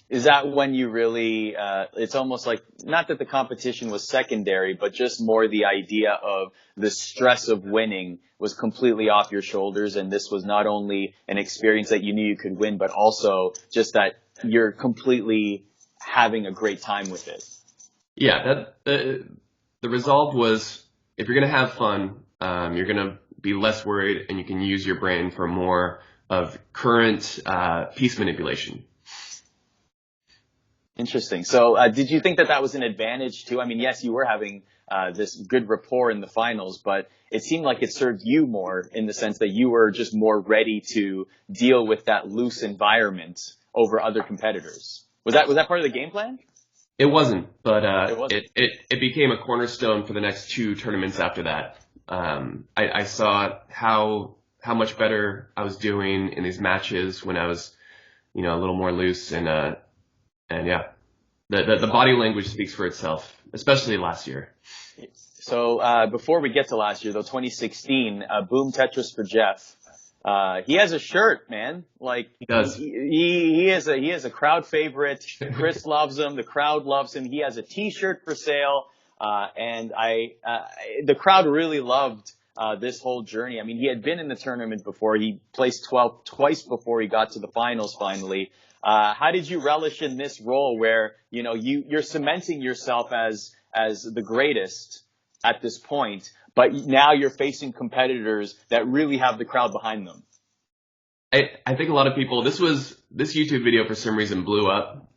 Is that when you really, it's almost like, not that the competition was secondary, but just more the idea of the stress of winning was completely off your shoulders, and this was not only an experience that you knew you could win, but also just that you're completely having a great time with it? Yeah, the resolve was, if you're going to have fun, you're going to be less worried, and you can use your brain for more of current piece manipulation. Interesting. So did you think that was an advantage too? I mean, yes, you were having this good rapport in the finals, but it seemed like it served you more in the sense that you were just more ready to deal with that loose environment over other competitors. Was that part of the game plan? It wasn't, but it became a cornerstone for the next 2 tournaments after that. I saw how much better I was doing in these matches when I was, a little more loose, and yeah, the body language speaks for itself, especially last year. So before we get to last year, though, 2016, Boom Tetris for Jeff. He has a shirt, man. Like, he does. He is a crowd favorite. Chris loves him. The crowd loves him. He has a T-shirt for sale, and the crowd really loved this whole journey. I mean, he had been in the tournament before. He placed 12th twice before he got to the finals. Finally, how did you relish in this role where you're cementing yourself as the greatest at this point, but now you're facing competitors that really have the crowd behind them? I think a lot of people, this YouTube video for some reason blew up.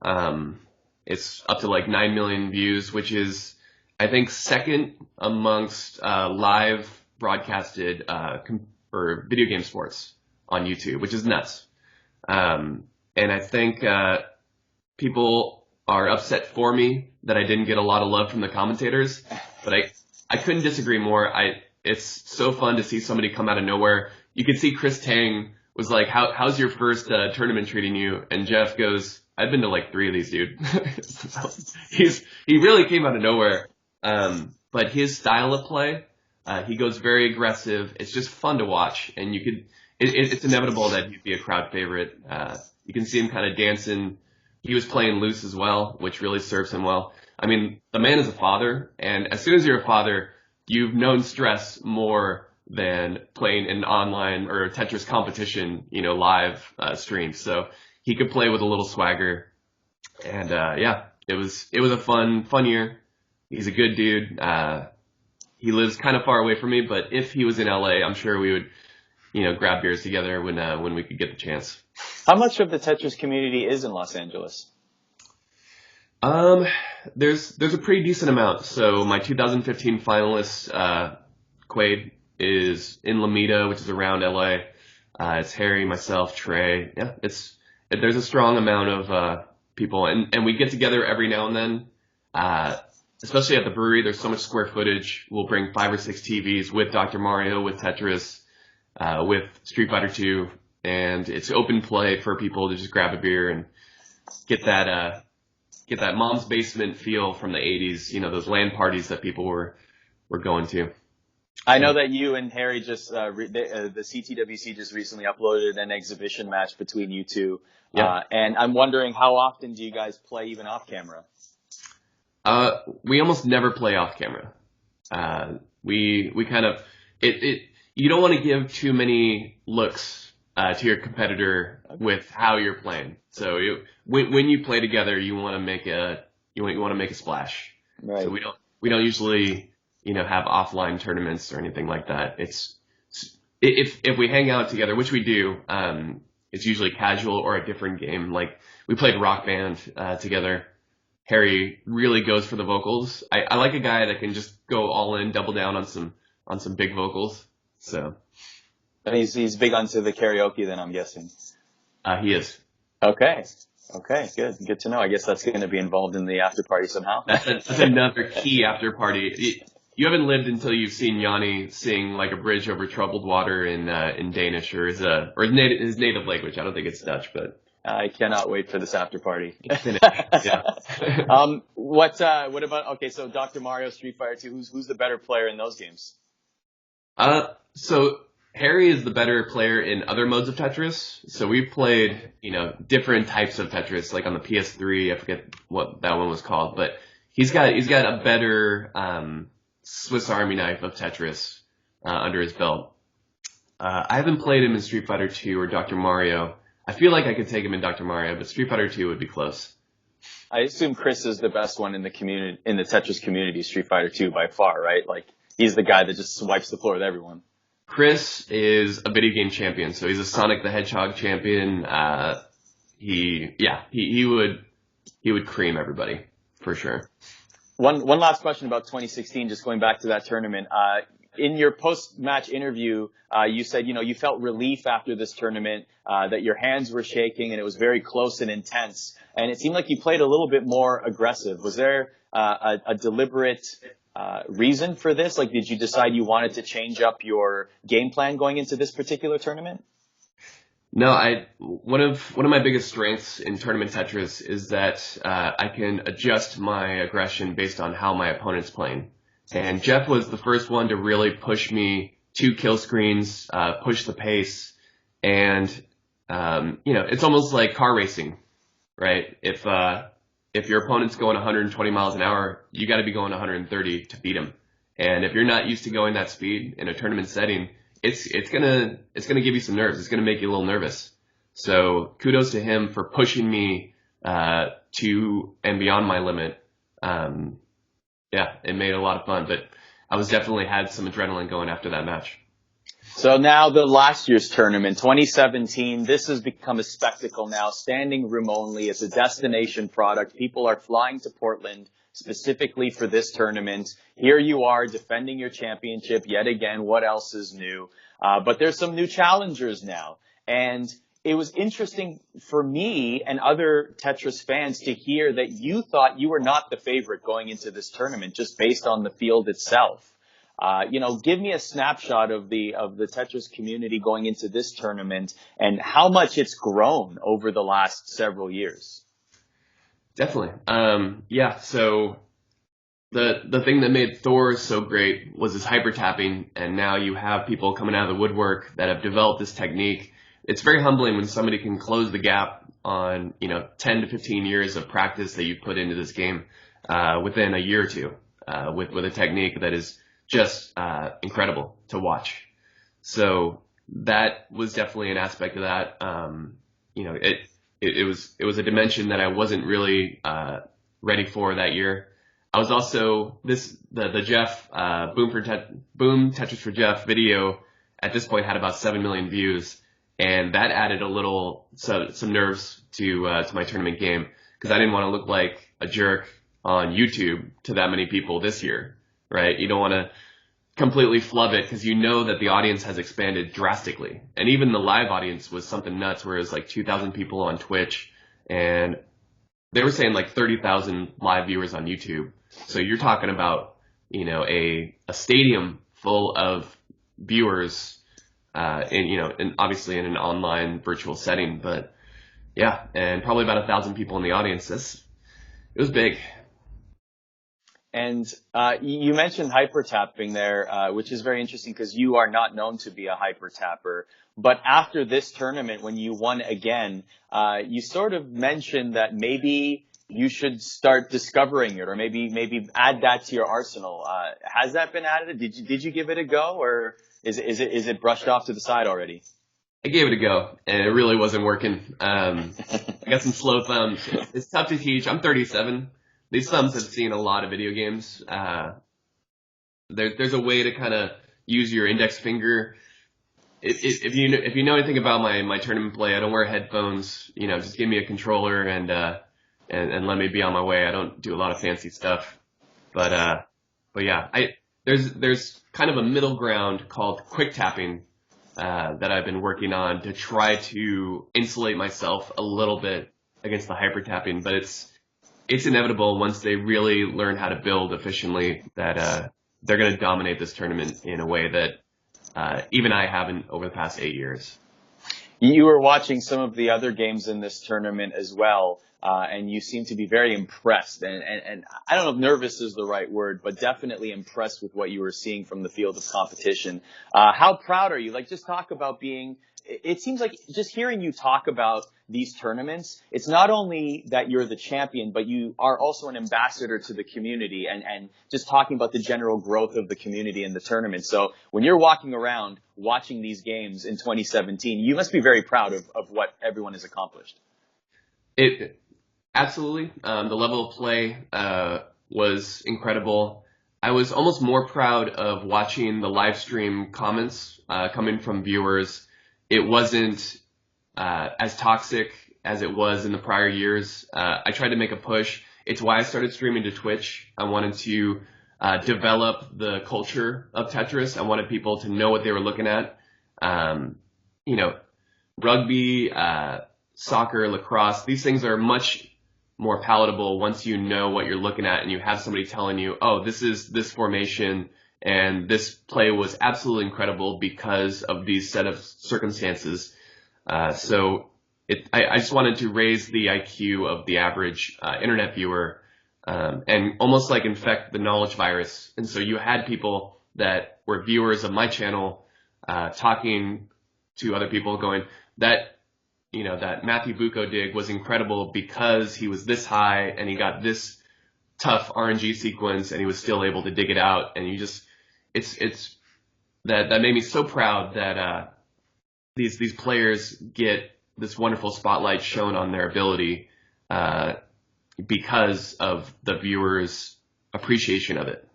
It's up to like 9 million views, which is, I think, second amongst live broadcasted or video game sports on YouTube, which is nuts. And I think people are upset for me that I didn't get a lot of love from the commentators, but I couldn't disagree more. It's so fun to see somebody come out of nowhere. You could see Chris Tang was like, how's your first tournament treating you? And Jeff goes, I've been to like 3 of these, dude. He really came out of nowhere. But his style of play, he goes very aggressive. It's just fun to watch, and it's inevitable that he'd be a crowd favorite. You can see him kind of dancing. He was playing loose as well, which really serves him well. I mean, the man is a father, and as soon as you're a father, you've known stress more than playing an online or a Tetris competition, live stream. So he could play with a little swagger, and yeah, it was a fun year. He's a good dude. He lives kind of far away from me, but if he was in LA, I'm sure we would, grab beers together when we could get the chance. How much of the Tetris community is in Los Angeles? There's a pretty decent amount. So my 2015 finalist, Quaid, is in Lomita, which is around LA. It's Harry, myself, Trey. Yeah, there's a strong amount of people, and we get together every now and then. Especially at the brewery, there's so much square footage. We'll bring 5 or 6 TVs with Dr. Mario, with Tetris, with Street Fighter 2, and it's open play for people to just grab a beer and get that mom's basement feel from the 80s, those LAN parties that people were going to. I know that you and Harry just, the CTWC just recently uploaded an exhibition match between you two. Yeah. And I'm wondering, how often do you guys play even off camera? We almost never play off camera. We kind of you don't want to give too many looks to your competitor with how you're playing. So when you play together, you want to make a splash. Right. So we don't usually have offline tournaments or anything like that. If we hang out together, which we do, it's usually casual or a different game. Like we played Rock Band together. Harry really goes for the vocals. I like a guy that can just go all in, double down on some big vocals. So. And he's big onto the karaoke then, I'm guessing. He is. Okay, good to know. I guess that's going to be involved in the after party somehow. That's another key after party. You haven't lived until you've seen Yanni sing like a bridge over troubled water in Danish or his native language. I don't think it's Dutch, but I cannot wait for this after party. Yeah. What about, okay, so Dr. Mario, Street Fighter 2, who's the better player in those games? So Harry is the better player in other modes of Tetris. So we've played, different types of Tetris, like on the PS3, I forget what that one was called, but he's got a better, Swiss Army knife of Tetris, under his belt. I haven't played him in Street Fighter 2 or Dr. Mario. I feel like I could take him in Dr. Mario, but Street Fighter 2 would be close. I assume Chris is the best one in the community, in the Tetris community, Street Fighter 2 by far, right? Like, he's the guy that just wipes the floor with everyone. Chris is a video game champion, so he's a Sonic the Hedgehog champion. He would cream everybody, for sure. One last question about 2016, just going back to that tournament. In your post-match interview, you said, you felt relief after this tournament, that your hands were shaking and it was very close and intense. And it seemed like you played a little bit more aggressive. Was there a deliberate reason for this? Like, did you decide you wanted to change up your game plan going into this particular tournament? No, one of my biggest strengths in tournament Tetris is that I can adjust my aggression based on how my opponent's playing. And Jeff was the first one to really push me to kill screens, push the pace, and it's almost like car racing, right? If your opponent's going 120 miles an hour, you got to be going 130 to beat him. And if you're not used to going that speed in a tournament setting, it's gonna give you some nerves. It's gonna make you a little nervous. So kudos to him for pushing me to and beyond my limit. Yeah, it made it a lot of fun, but I was definitely had some adrenaline going after that match. So now the last year's tournament, 2017, this has become a spectacle now, standing room only. It's a destination product. People are flying to Portland specifically for this tournament. Here you are defending your championship yet again. What else is new? But there's some new challengers now. And it was interesting for me and other Tetris fans to hear that you thought you were not the favorite going into this tournament just based on the field itself. Give me a snapshot of the Tetris community going into this tournament and how much it's grown over the last several years. Definitely. So the thing that made Thor so great was his hyper tapping, and now you have people coming out of the woodwork that have developed this technique. It's very humbling when somebody can close the gap on, 10 to 15 years of practice that you've put into this game, within a year or two, with a technique that is just, incredible to watch. So that was definitely an aspect of that. It was a dimension that I wasn't really, ready for that year. I was also the Jeff, Boom Tetris for Jeff video at this point had about 7 million views. And that added some nerves to my tournament game, because I didn't want to look like a jerk on YouTube to that many people this year, right? You don't want to completely flub it because you know that the audience has expanded drastically. And even the live audience was something nuts, where it was like 2,000 people on Twitch, and they were saying like 30,000 live viewers on YouTube. So you're talking about, a stadium full of viewers, and obviously in an online virtual setting, but yeah, and probably about 1,000 people in the audience. It was big. And you mentioned hyper tapping there, which is very interesting because you are not known to be a hyper tapper. But after this tournament, when you won again, you sort of mentioned that maybe you should start discovering it, or maybe add that to your arsenal. Has that been added? Did you give it a go, or is it brushed off to the side already? I gave it a go, and it really wasn't working. I got some slow thumbs. It's tough to teach. I'm 37. These thumbs have seen a lot of video games. There's a way to kind of use your index finger. If you know anything about my tournament play, I don't wear headphones. Just give me a controller and let me be on my way. I don't do a lot of fancy stuff. But yeah, there's kind of a middle ground called quick tapping that I've been working on to try to insulate myself a little bit against the hyper tapping. But it's inevitable once they really learn how to build efficiently that they're going to dominate this tournament in a way that even I haven't over the past 8 years. You were watching some of the other games in this tournament as well, and you seem to be very impressed. And I don't know if nervous is the right word, but definitely impressed with what you were seeing from the field of competition. How proud are you? Like, just talk about it seems like just hearing you talk about these tournaments, it's not only that you're the champion, but you are also an ambassador to the community and just talking about the general growth of the community in the tournament. So when you're walking around watching these games in 2017, you must be very proud of what everyone has accomplished. Absolutely. The level of play was incredible. I was almost more proud of watching the live stream comments coming from viewers. It wasn't as toxic as it was in the prior years. I tried to make a push. It's why I started streaming to Twitch. I wanted to develop the culture of Tetris. I wanted people to know what they were looking at. Rugby, soccer, lacrosse, these things are much more palatable once you know what you're looking at and you have somebody telling you, oh, this is this formation and this play was absolutely incredible because of these set of circumstances. So I just wanted to raise the IQ of the average internet viewer and almost like infect the knowledge virus. And so you had people that were viewers of my channel talking to other people going, that Matthew Bucco dig was incredible because he was this high and he got this tough RNG sequence and he was still able to dig it out. And it's that made me so proud that these players get this wonderful spotlight shown on their ability because of the viewers' appreciation of it.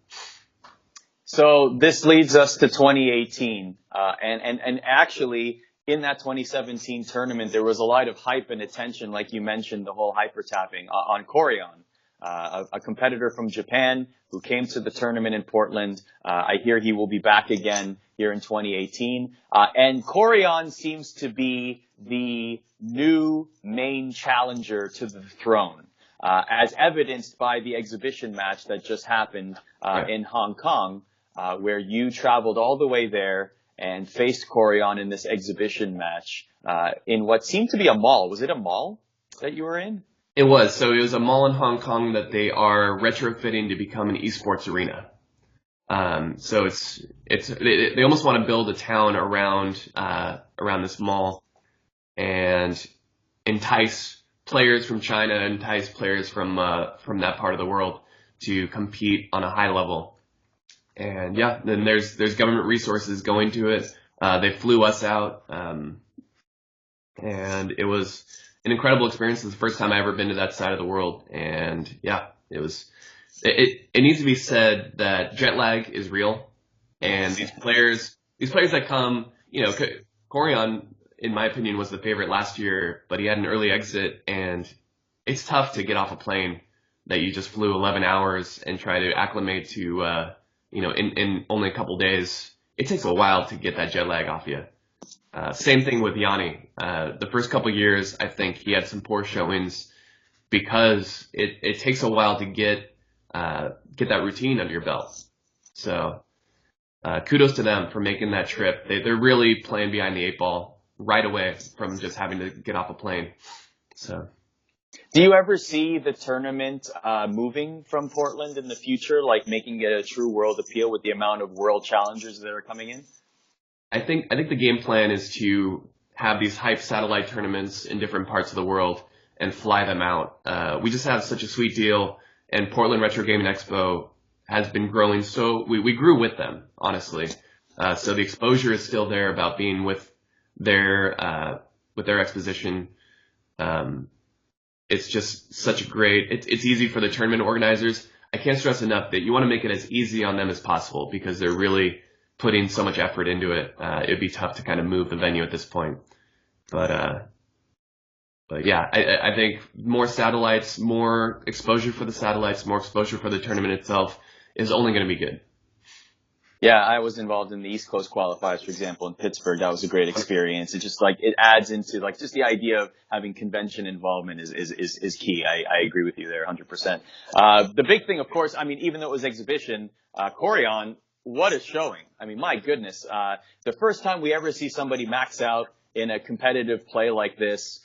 So this leads us to 2018, and actually in that 2017 tournament there was a lot of hype and attention, like you mentioned, the whole hyper tapping on Koryon, a competitor from Japan who came to the tournament in Portland. I hear he will be back again here in 2018. And Koryon seems to be the new main challenger to the throne, as evidenced by the exhibition match that just happened in Hong Kong, where you traveled all the way there and faced Koryon in this exhibition match in what seemed to be a mall. Was it a mall that you were in? It was. So it was a mall in Hong Kong that they are retrofitting to become an esports arena. So they almost want to build a town around this mall and entice players from China, entice players from that part of the world to compete on a high level. And yeah, then there's government resources going to it. They flew us out, and it was an incredible experience. It was the first time I ever been to that side of the world, and yeah, it was. It needs to be said that jet lag is real, and these players that come, Koryon, in my opinion, was the favorite last year, but he had an early exit, and it's tough to get off a plane that you just flew 11 hours and try to acclimate to, in only a couple days. It takes a while to get that jet lag off you. Same thing with Yanni. The first couple years, I think he had some poor showings because it takes a while to get that routine under your belt. So kudos to them for making that trip. They're really playing behind the eight ball right away from just having to get off a plane. So, do you ever see the tournament moving from Portland in the future, like making it a true world appeal with the amount of world challengers that are coming in? I think the game plan is to have these hype satellite tournaments in different parts of the world and fly them out. We just have such a sweet deal, and Portland Retro Gaming Expo has been growing. So we grew with them, honestly. So the exposure is still there about being with their exposition. It's just such a great, it's easy for the tournament organizers. I can't stress enough that you want to make it as easy on them as possible because they're really putting so much effort into it. It'd be tough to kind of move the venue at this point. But yeah, I think more satellites, more exposure for the satellites, more exposure for the tournament itself is only going to be good. Yeah, I was involved in the East Coast qualifiers, for example, in Pittsburgh. That was a great experience. It's just like, it adds into like just the idea of having convention involvement is key. I agree with you there 100%. The big thing, of course, I mean, even though it was exhibition, Koryon, what a showing. I mean, my goodness. The first time we ever see somebody max out in a competitive play like this,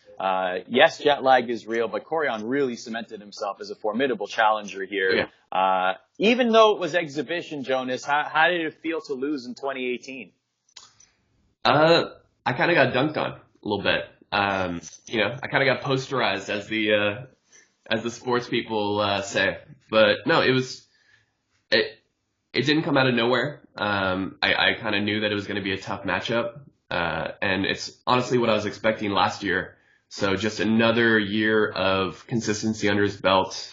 yes, jet lag is real, but Koryon really cemented himself as a formidable challenger here. Yeah. Even though it was exhibition, Jonas, how did it feel to lose in 2018? I kind of got dunked on a little bit. I kind of got posterized as the sports people say. But no, it didn't come out of nowhere. I kind of knew that it was going to be a tough matchup, and it's honestly what I was expecting last year. So just another year of consistency under his belt.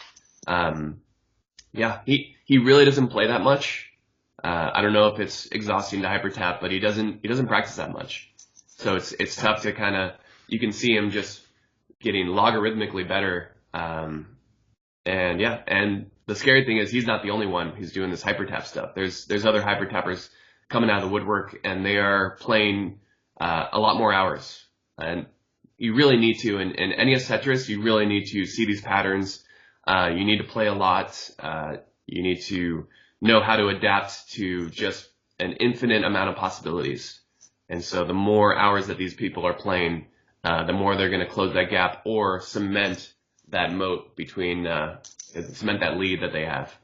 Yeah, he really doesn't play that much. I don't know if it's exhausting to hyper tap, but he doesn't practice that much. So it's tough to kind of, you can see him just getting logarithmically better. And the scary thing is he's not the only one who's doing this hyper tap stuff. There's other hyper tappers coming out of the woodwork, and they are playing a lot more hours. And you really need to, in NES Tetris, you really need to see these patterns. You need to play a lot. You need to know how to adapt to just an infinite amount of possibilities. And so the more hours that these people are playing, the more they're going to close that gap or cement that moat between, cement that lead that they have.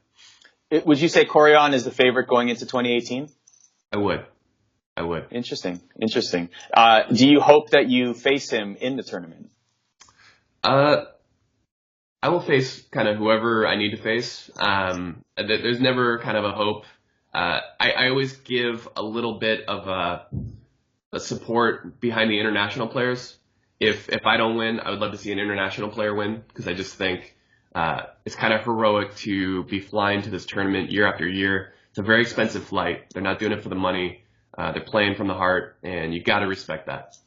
Would you say Koryon is the favorite going into 2018? I would. Interesting. Do you hope that you face him in the tournament? I will face kind of whoever I need to face. There's never kind of a hope. I always give a little bit of a support behind the international players. If I don't win, I would love to see an international player win, because I just think it's kind of heroic to be flying to this tournament year after year. It's a very expensive flight. They're not doing it for the money. They're playing from the heart, and you got to respect that.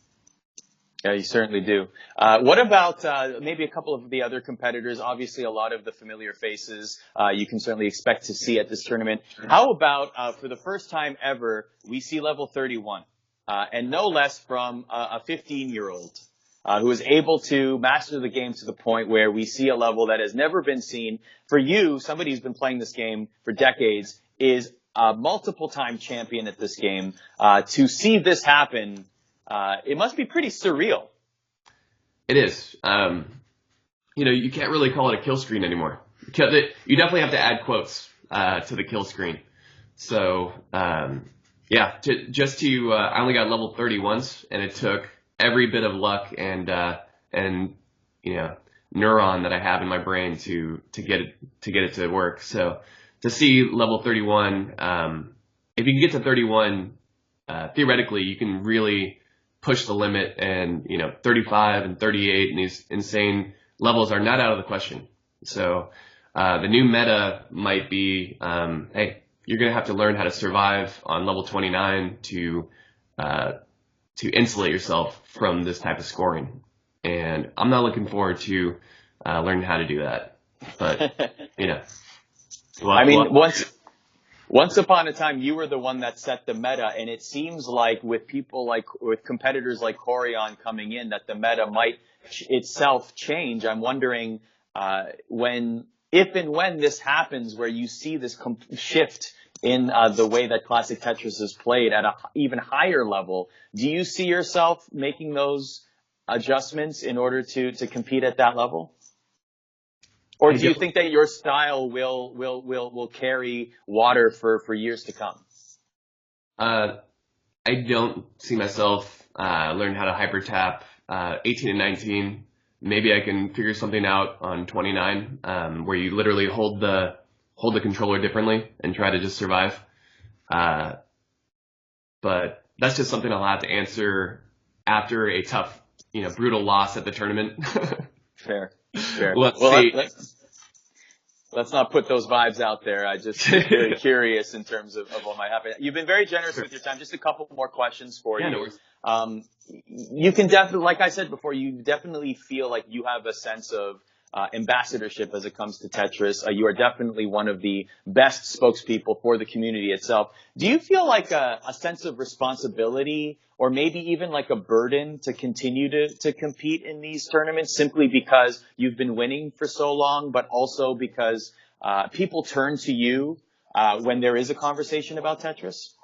Yeah, you certainly do. What about maybe a couple of the other competitors? Obviously, a lot of the familiar faces you can certainly expect to see at this tournament. How about, for the first time ever, we see level 31, and no less from a 15-year-old who is able to master the game to the point where we see a level that has never been seen. For you, somebody who's been playing this game for decades, is a multiple-time champion at this game. To see this happen, it must be pretty surreal. It is. You can't really call it a kill screen anymore. You definitely have to add quotes to the kill screen. So, I only got level 30 once, and it took every bit of luck and neuron that I have in my brain to get it to work. So to see level 31, if you can get to 31, theoretically you can really push the limit, and 35 and 38 and these insane levels are not out of the question. So the new meta might be, hey, you're going to have to learn how to survive on level 29 to insulate yourself from this type of scoring. And I'm not looking forward to learning how to do that. But Once upon a time, you were the one that set the meta, and it seems like with competitors like Koryon coming in, that the meta might itself change. I'm wondering if and when this happens, where you see this shift in the way that Classic Tetris is played at an even higher level, do you see yourself making those adjustments in order to compete at that level? Or do you think that your style will carry water for years to come? I don't see myself learning how to hyper tap 18 and 19. maybe I can figure something out on 29, where you literally hold the controller differently and try to just survive. But that's just something I'll have to answer after a tough, brutal loss at the tournament. Fair. Let's see. Let's not put those vibes out there. I just very curious in terms of what might happen. You've been very generous with your time. Just a couple more questions for you. No worries. You can definitely, like I said before, you definitely feel like you have a sense of ambassadorship as it comes to Tetris. You are definitely one of the best spokespeople for the community itself. Do you feel like a sense of responsibility or maybe even like a burden to continue to compete in these tournaments simply because you've been winning for so long, but also because people turn to you when there is a conversation about Tetris?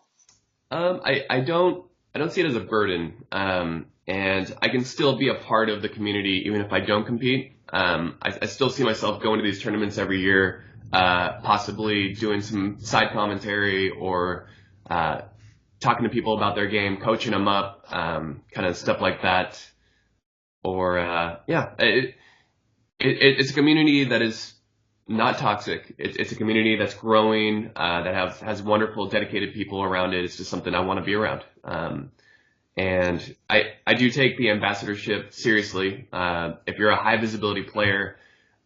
I don't see it as a burden. And I can still be a part of the community even if I don't compete. I still see myself going to these tournaments every year, possibly doing some side commentary or talking to people about their game, coaching them up, kind of stuff like that. Or it's a community that is not toxic. It's a community that's growing, that has wonderful, dedicated people around it. It's just something I want to be around. And I do take the ambassadorship seriously. If you're a high visibility player,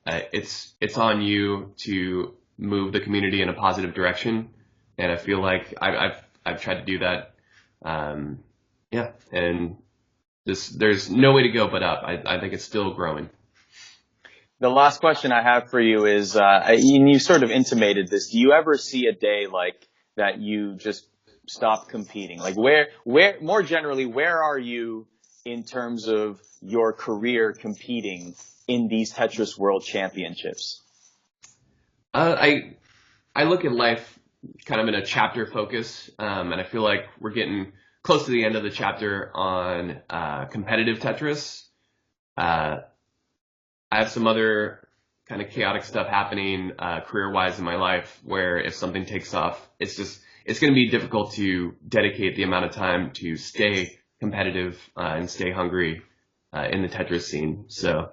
it's on you to move the community in a positive direction. And I feel like I've tried to do that. And there's no way to go but up. I think it's still growing. The last question I have for you is, and you sort of intimated this, do you ever see a day like that you just stop competing? Like where more generally, where are you in terms of your career competing in these Tetris World Championships? I look at life kind of in a chapter focus, and I feel like we're getting close to the end of the chapter on competitive Tetris. I have some other kind of chaotic stuff happening career-wise in my life where if something takes off, it's going to be difficult to dedicate the amount of time to stay competitive and stay hungry in the Tetris scene. So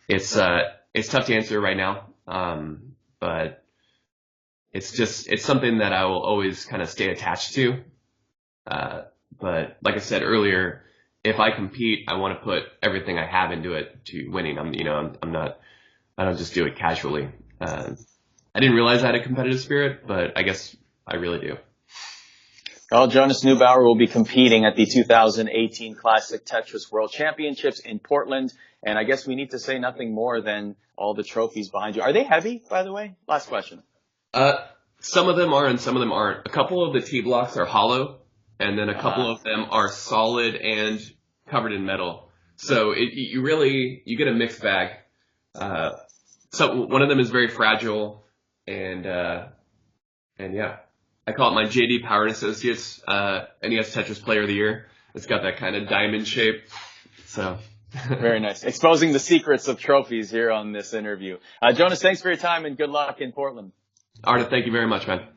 it's tough to answer right now, but it's something that I will always kind of stay attached to. But like I said earlier, if I compete, I want to put everything I have into it to winning. I don't just do it casually. I didn't realize I had a competitive spirit, but I guess I really do. Well, Jonas Neubauer will be competing at the 2018 Classic Tetris World Championships in Portland. And I guess we need to say nothing more than all the trophies behind you. Are they heavy, by the way? Last question. Some of them are and some of them aren't. A couple of the T blocks are hollow, and then a couple of them are solid and covered in metal. So you get a mixed bag. So one of them is very fragile, and yeah. I call it my JD Power & Associates NES Tetris Player of the Year. It's got that kind of diamond shape. So very nice. Exposing the secrets of trophies here on this interview. Jonas, thanks for your time and good luck in Portland. Arda, thank you very much, man.